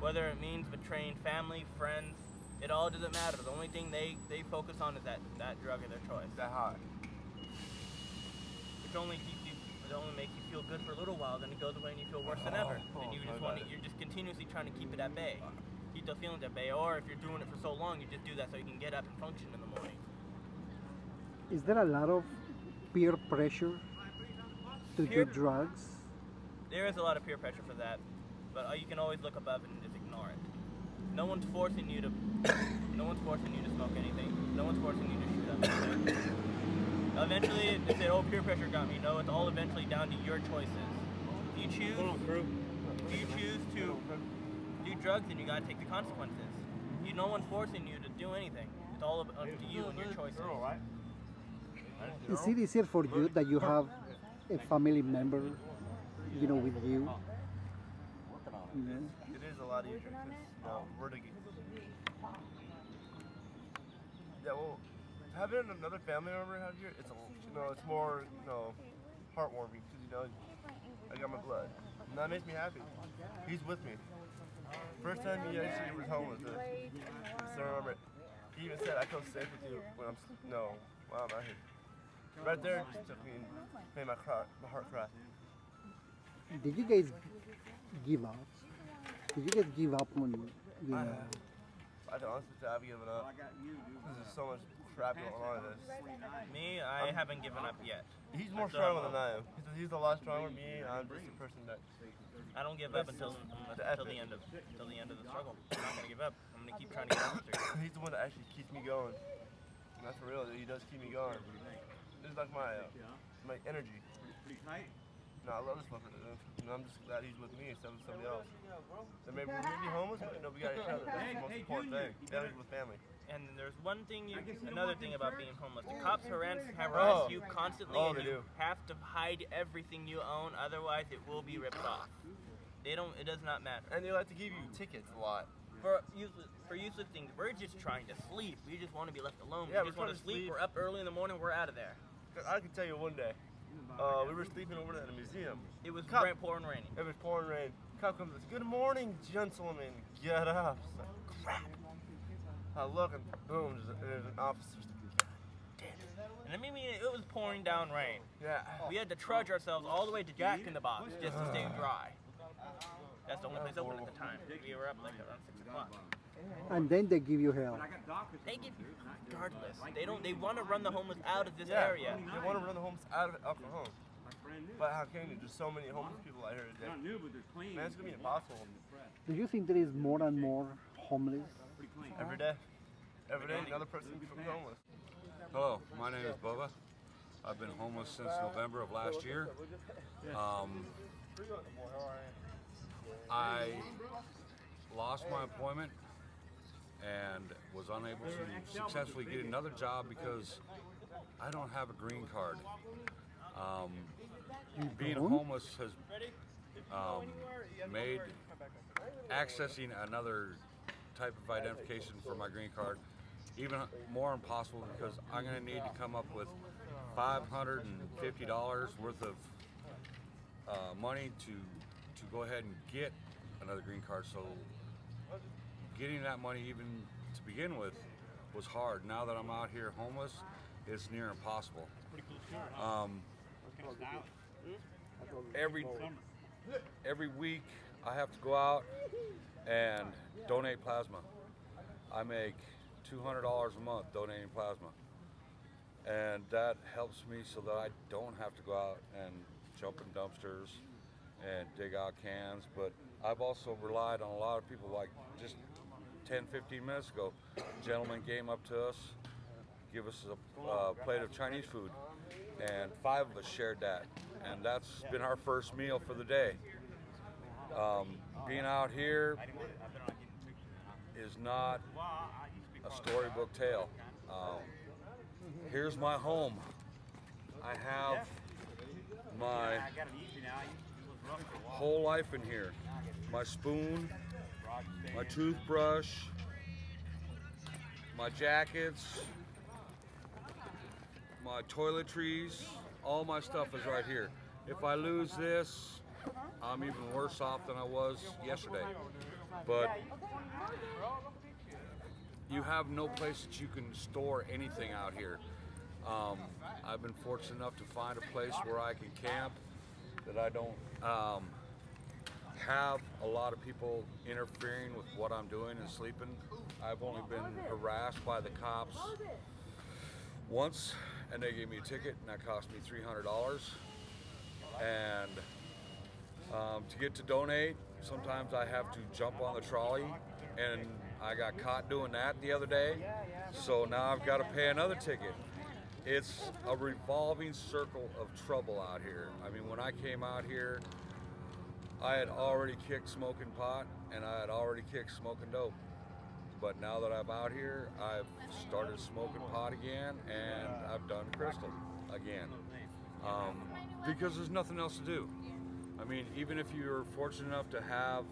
Whether it means betraying family, friends, it all doesn't matter. The only thing they focus on is that drug of their choice. That high. Which only makes you feel good for a little while, then it goes away and you feel worse than ever. And you're just continuously trying to keep it at bay. Keep those feelings at bay. Or if you're doing it for so long, you just do that so you can get up and function in the morning. Is there a lot of peer pressure to do drugs? There is a lot of peer pressure for that, but you can always look above and just ignore it. No one's forcing you to smoke anything. No one's forcing you to shoot up anything. Eventually, they say, "Oh, peer pressure got me." No, it's all eventually down to your choices. If you choose to do drugs, then you gotta take the consequences. No one's forcing you to do anything. It's all up to you and your choices. Is it easier for you that you have a family member, with you? It is a lot easier because we're together. Yeah, well, having another family member out here, it's more heartwarming because I got my blood, and that makes me happy. He's with me. First time he actually was homeless, I still remember it. He even said, "I feel safe with you when I'm out here." Right there, just took me and made my heart cry. Did you guys give up? Did you guys give up on, I can honestly say I've given up. There's so much crap going on in this. Me, I haven't given up yet. He's more stronger than I am. He's a lot stronger than me. I'm just a person that... I don't give up until the end of the struggle. I'm not gonna give up. I'm gonna keep trying to get answers. He's the one that actually keeps me going. And that's for real. He does keep me going. This is like my energy. No, I love this fucker. I'm just glad he's with me instead of somebody else. So maybe we're really homeless, but we got each other. That's the most important thing. Family with family. And there's another thing about being homeless. The cops harass you constantly, and you have to hide everything you own. Otherwise, it will be ripped off. It does not matter. And they like to give you tickets a lot. For useless things, we're just trying to sleep. We just want to be left alone. Yeah, we just want to sleep. We're up early in the morning. We're out of there. I can tell you one day, we were sleeping over at a museum. It was pouring raining. It was pouring rain. Cop comes and says, "Good morning, gentlemen. Get up." It's like, crap. I look and boom, there's an officer. And I mean, it was pouring down rain. Yeah. We had to trudge ourselves all the way to Jack in the Box just to stay dry. That's the only place open at the time. We were up like around 6 o'clock. And then they give you help. They give you, regardless. They want to run the homeless out of this area. They want to run the homeless out of Home. But how can you? There's so many homeless people out here today. Not new, but they're clean. Man, it's gonna be impossible. Do you think there is more and more homeless? Every day. Every day, another person becomes homeless. Hello, my name is Bubba. I've been homeless since November of last year. I lost my employment and was unable to successfully get another job because I don't have a green card. Being homeless has made accessing another type of identification for my green card even more impossible, because I'm going to need to come up with $550 worth of money to go ahead and get another green card. So getting that money even to begin with was hard. Now that I'm out here homeless, it's near impossible. Every week I have to go out and donate plasma. I make $200 a month donating plasma, and that helps me so that I don't have to go out and jump in dumpsters and dig out cans. But I've also relied on a lot of people. Like just 10-15 minutes ago, a gentleman came up to us, give us a plate of Chinese food, and 5 of us shared that, and that's been our first meal for the day. Being out here is not a storybook tale. Here's my home. I have my whole life in here. My spoon, my toothbrush, my jackets, my toiletries, all my stuff is right here. If I lose this, I'm even worse off than I was yesterday. But you have no place that you can store anything out here. I've been fortunate enough to find a place where I can camp, that I don't have a lot of people interfering with what I'm doing and sleeping. I've only been harassed by the cops once, and they gave me a ticket, and that cost me $300. And to get to donate, sometimes I have to jump on the trolley, and I got caught doing that the other day, so now I've got to pay another ticket. It's a revolving circle of trouble out here. I mean, when I came out here, I had already kicked smoking pot, and I had already kicked smoking dope. But now that I'm out here, I've started smoking pot again, and I've done crystal again. Because there's nothing else to do. I mean, even if you're fortunate enough to have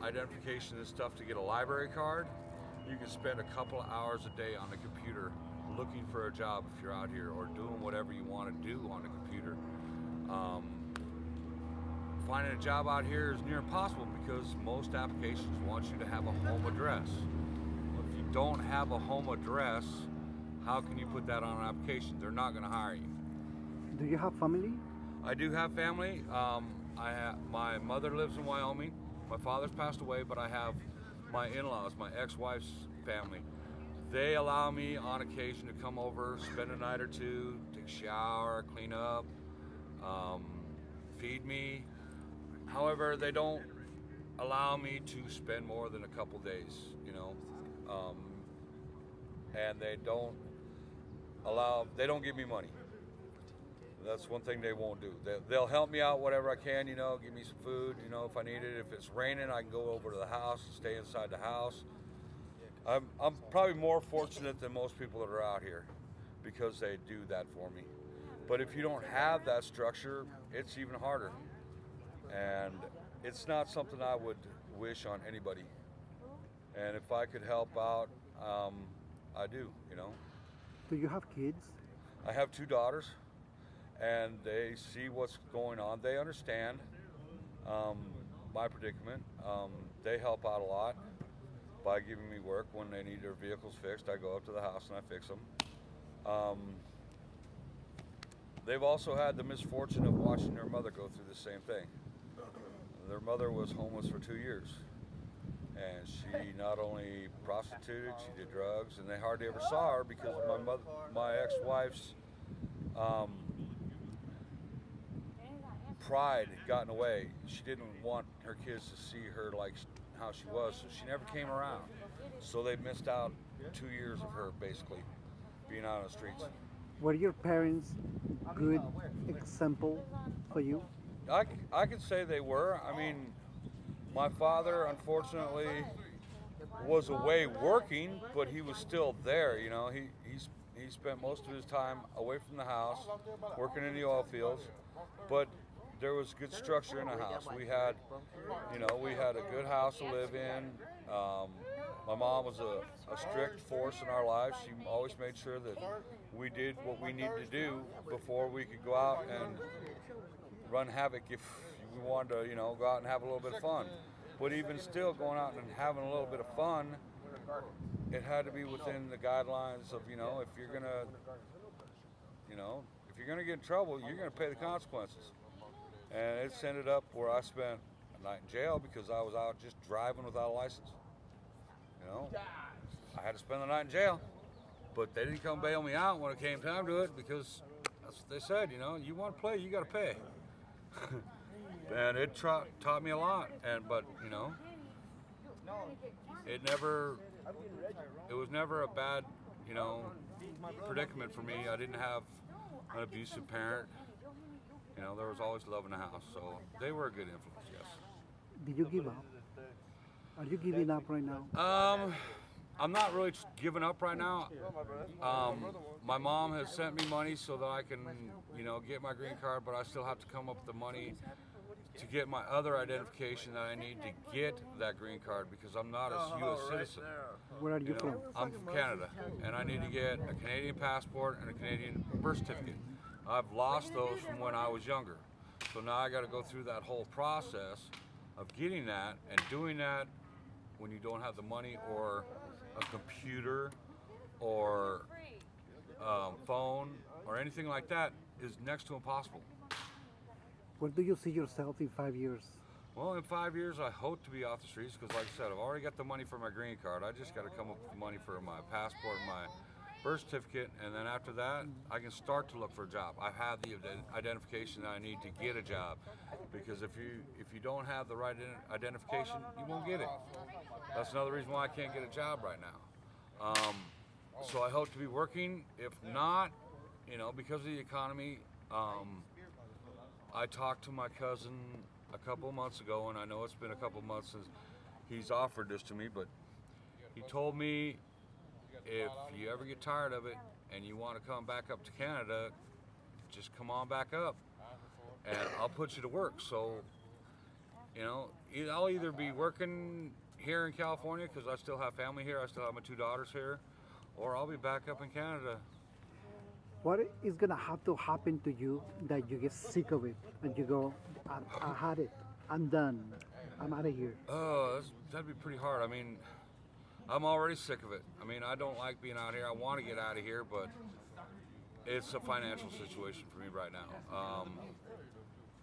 identification and stuff to get a library card, you can spend a couple of hours a day on the computer looking for a job if you're out here, or doing whatever you want to do on the computer. Finding a job out here is near impossible because most applications want you to have a home address. If you don't have a home address, how can you put that on an application? They're not going to hire you. Do you have family? I do have family. My mother lives in Wyoming. My father's passed away, but I have my in-laws, my ex-wife's family. They allow me on occasion to come over, spend a night or two, take a shower, clean up, feed me. However, they don't allow me to spend more than a couple days, you know, and they don't give me money. That's one thing they won't do. They'll help me out whatever I can, you know, give me some food, you know, if I need it. If it's raining, I can go over to the house and stay inside the house. I'm probably more fortunate than most people that are out here because they do that for me. But if you don't have that structure, it's even harder. And it's not something I would wish on anybody. And if I could help out, I do, you know. Do you have kids? I have 2 daughters, and they see what's going on. They understand my predicament. They help out a lot by giving me work when they need their vehicles fixed. I go up to the house and I fix them. They've also had the misfortune of watching their mother go through the same thing. Their mother was homeless for 2 years, and she not only prostituted, she did drugs, and they hardly ever saw her because my ex-wife's pride had gotten away. She didn't want her kids to see her like how she was, so she never came around. So they missed out 2 years of her basically being out on the streets. Were your parents good example for you? I could say they were. I mean, my father, unfortunately, was away working, but he was still there. You know, he spent most of his time away from the house, working in the oil fields. But there was good structure in the house. We had, you know, we had a good house to live in. My mom was a strict force in our lives. She always made sure that we did what we needed to do before we could go out and run havoc if we wanted to, you know, go out and have a little bit of fun. But even still, going out and having a little bit of fun, it had to be within the guidelines of, you know, if you're gonna, you know, if you're gonna get in trouble, you're gonna pay the consequences. And it's ended up where I spent a night in jail because I was out just driving without a license. You know, I had to spend the night in jail, but they didn't come bail me out when it came time to it because that's what they said. You know, you want to play, you got to pay. And it taught me a lot. But you know, it was never a bad, you know, predicament for me. I didn't have an abusive parent. You know, there was always love in the house, so they were a good influence. Yes. Did you give up? Are you giving up right now? I'm not really giving up right now. My mom has sent me money so that I can, you know, get my green card, but I still have to come up with the money to get my other identification that I need to get that green card because I'm not a U.S. citizen. Where are you from? I'm from Canada, and I need to get a Canadian passport and a Canadian birth certificate. I've lost those from when I was younger. So now I got to go through that whole process of getting that and doing that when you don't have the money or a computer or phone or anything like that is next to impossible. Where do you see yourself in 5 years? Well, in 5 years, I hope to be off the streets because, like I said, I've already got the money for my green card. I just got to come up with the money for my passport and my birth certificate, and then after that, I can start to look for a job. I have the identification that I need to get a job, because if you don't have the right identification, you won't get it. That's another reason why I can't get a job right now. So I hope to be working. If not, you know, because of the economy, I talked to my cousin a couple of months ago, and I know it's been a couple of months since he's offered this to me, but he told me, if you ever get tired of it and you want to come back up to Canada, just come on back up and I'll put you to work. So, you know, I'll either be working here in California because I still have family here, I still have my 2 daughters here, or I'll be back up in Canada. What is going to have to happen to you that you get sick of it and you go, I had it, I'm done, I'm out of here? Oh, that'd be pretty hard. I mean, I'm already sick of it. I mean, I don't like being out here. I want to get out of here, but it's a financial situation for me right now.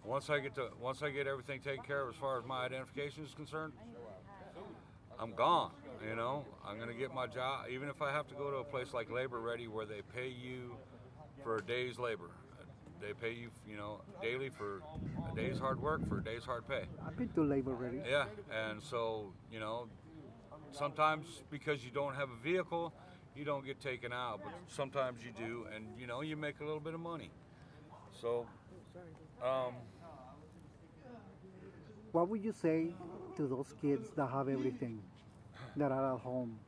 Once I get everything taken care of as far as my identification is concerned, I'm gone. You know, I'm gonna get my job, even if I have to go to a place like Labor Ready where they pay you for a day's labor. They pay you, you know, daily for a day's hard work for a day's hard pay. I've been to Labor Ready. Yeah, and so, you know, sometimes because you don't have a vehicle, you don't get taken out, but sometimes you do, and you know, you make a little bit of money. So, what would you say to those kids that have everything, that are at home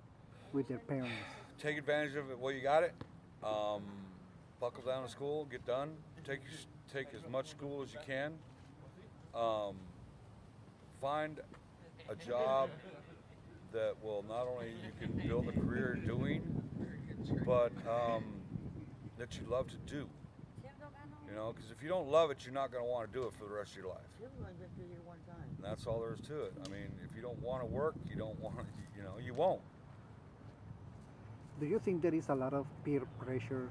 with their parents? Take advantage of it while you got it. Buckle down to school, get done. Take as much school as you can. Find a job that will not only you can build a career doing, but that you love to do. You know, because if you don't love it, you're not going to want to do it for the rest of your life. And that's all there is to it. I mean, if you don't want to work, you don't want to, you know, you won't. Do you think there is a lot of peer pressure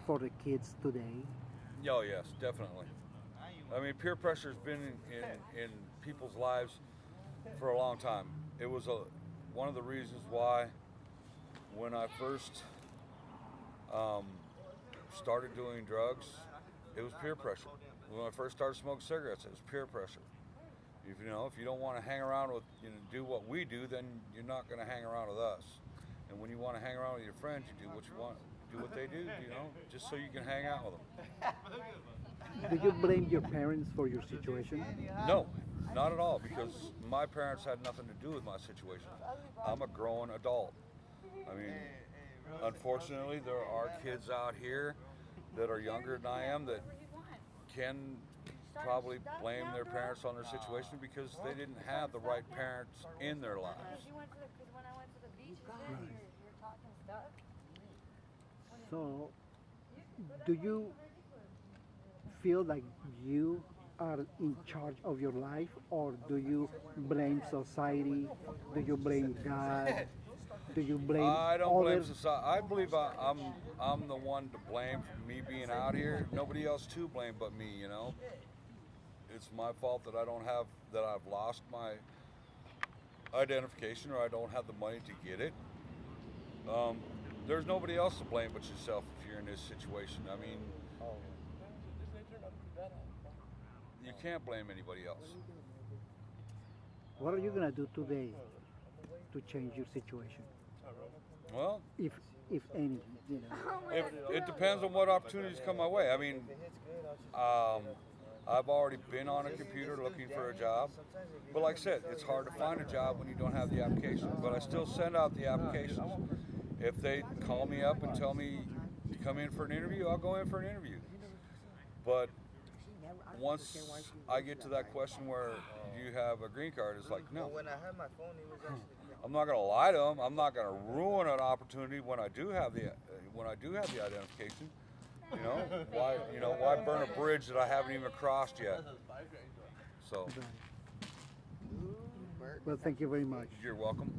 for the kids today? Oh, yes, definitely. I mean, peer pressure has been in people's lives for a long time. It was one of the reasons why when I first started doing drugs, it was peer pressure. when I first started smoking cigarettes, it was peer pressure. If you don't want to hang around with, do what we do, then you're not going to hang around with us. And when you want to hang around with your friends, you do what you want, do what they do, just so you can hang out with them. Do you blame your parents for your situation? No, not at all, because my parents had nothing to do with my situation. I'm a grown adult. I mean, unfortunately, there are kids out here that are younger than I am that can probably blame their parents on their situation because they didn't have the right parents in their lives. So, do you feel like you are in charge of your life, or do you blame society? Do you blame God? Do you blame I don't blame others? society. I believe I'm the one to blame for me being out here. Nobody else to blame but me. It's my fault that I've lost my identification, or I don't have the money to get it. There's nobody else to blame but yourself if you're in this situation. I mean, you can't blame anybody else. What are you gonna do today to change your situation, Well, if any? it depends on what opportunities come my way. I mean, I've already been on a computer looking for a job, but like I said, it's hard to find a job when you don't have the application. But I still send out the applications. If they call me up and tell me to come in for an interview, I'll go in for an interview. But once I get to that question where you have a green card, it's like, no. When I had my phone, it was actually. I'm not going to lie to them. I'm not going to ruin an opportunity when I do have the identification. Why burn a bridge that I haven't even crossed yet? So. Well, thank you very much. You're welcome.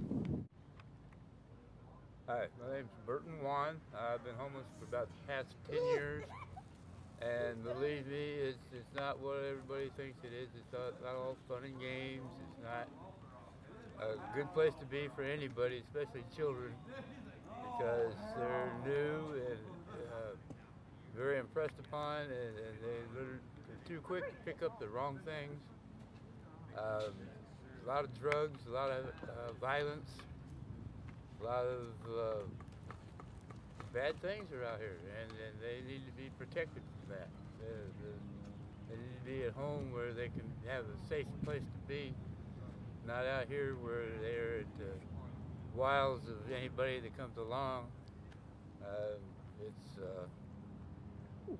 Hi, my name's Burton Wan. I've been homeless for about the past 10 years. And believe me, it's not what everybody thinks it is. It's not all fun and games. It's not a good place to be for anybody, especially children, because they're new and very impressed upon, and they're too quick to pick up the wrong things. A lot of drugs, a lot of violence, a lot of bad things are out here, and they need to be protected from that. They need to be at home where they can have a safe place to be, not out here where they're at the wiles of anybody that comes along.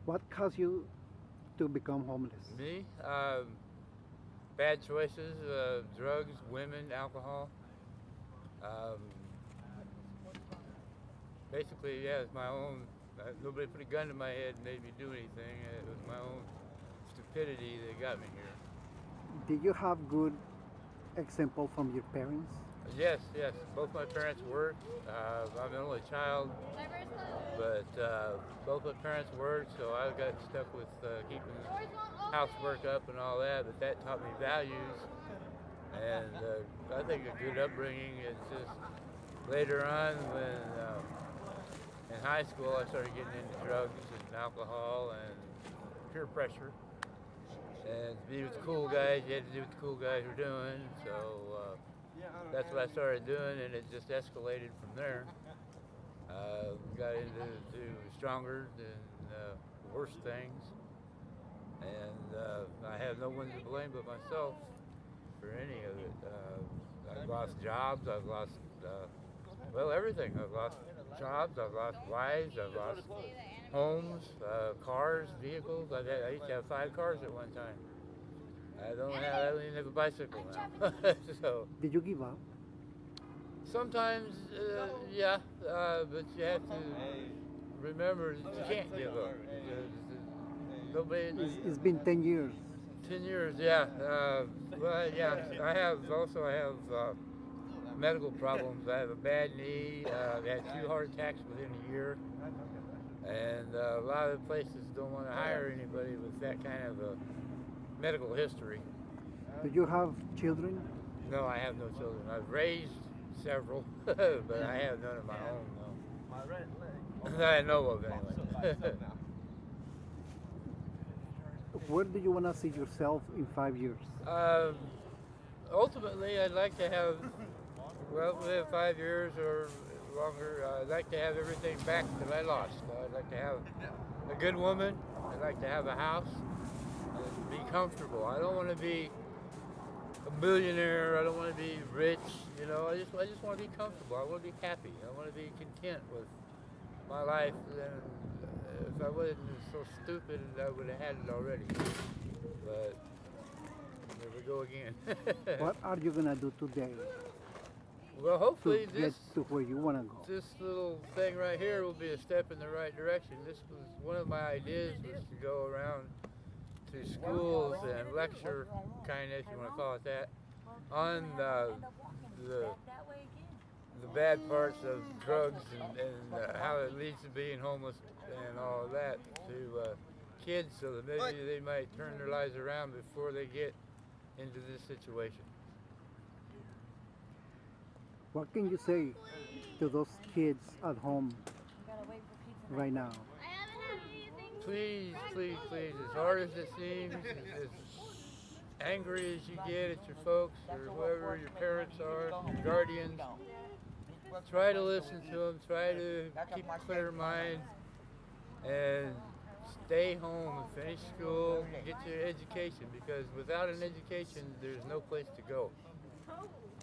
What caused you to become homeless? Me? Bad choices, drugs, women, alcohol. Basically, yeah, it's my own. Nobody put a gun to my head and made me do anything. It was my own stupidity that got me here. Did you have good example from your parents? Yes. Both my parents worked. I'm the only child, but both my parents worked, so I got stuck with keeping housework up and all that, but that taught me values. And I think a good upbringing is just later on when in high school I started getting into drugs and alcohol and peer pressure. And to be with the cool guys, you had to do what the cool guys were doing, so that's what I started doing, and it just escalated from there. Got into stronger and worse things, and I have no one to blame but myself for any of it. I've lost jobs, I've lost, everything. I've lost jobs, I've lost wives, I've lost homes, cars, vehicles. I used to have 5 cars at one time. I don't even have a bicycle now. So Did you give up? sometimes, yeah, but you have to remember that you can't give up. Nobody. It's been 10 years. 10 years, yeah. Well, yeah. I have medical problems. I have a bad knee. I had 2 heart attacks within a year. And a lot of places don't want to hire anybody with that kind of a medical history. Do you have children? No, I have no children. I've raised several, but I have none of my own, no. That I know of, anyway. Where do you want to see yourself in 5 years? Ultimately, I'd like to have, well, within 5 years or longer, I'd like to have everything back that I lost. I'd like to have a good woman. I'd like to have a house. And be comfortable. I don't want to be a millionaire. I don't want to be rich. You know, I just want to be comfortable. I want to be happy. I want to be content with my life. And if I wasn't so stupid, I would have had it already. But there we go again. What are you gonna do today Well, hopefully to get to where you wanna go? this little thing right here will be a step in the right direction. This was one of my ideas, was to go around to schools and lecture, kind of, if you want to call it that, on the bad parts of drugs and how it leads to being homeless and all of that to kids, so that maybe they might turn their lives around before they get into this situation. What can you say to those kids at home right now? Please, please, please, as hard as it seems, as angry as you get at your folks or whoever your parents are, your guardians, try to listen to them, try to keep a clear mind, and stay home and finish school, get your education, because without an education, there's no place to go.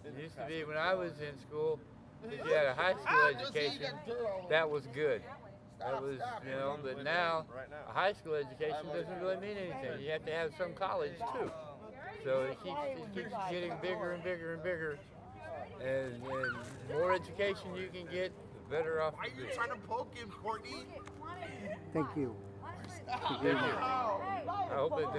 It used to be when I was in school, if you had a high school education, that was good. That was, you know, but now a high school education doesn't really mean anything. You have to have some college too. So it keeps getting bigger and bigger and bigger. And the more education you can get, the better off Why are you trying to poke him, Courtney? Thank you. I hope it does.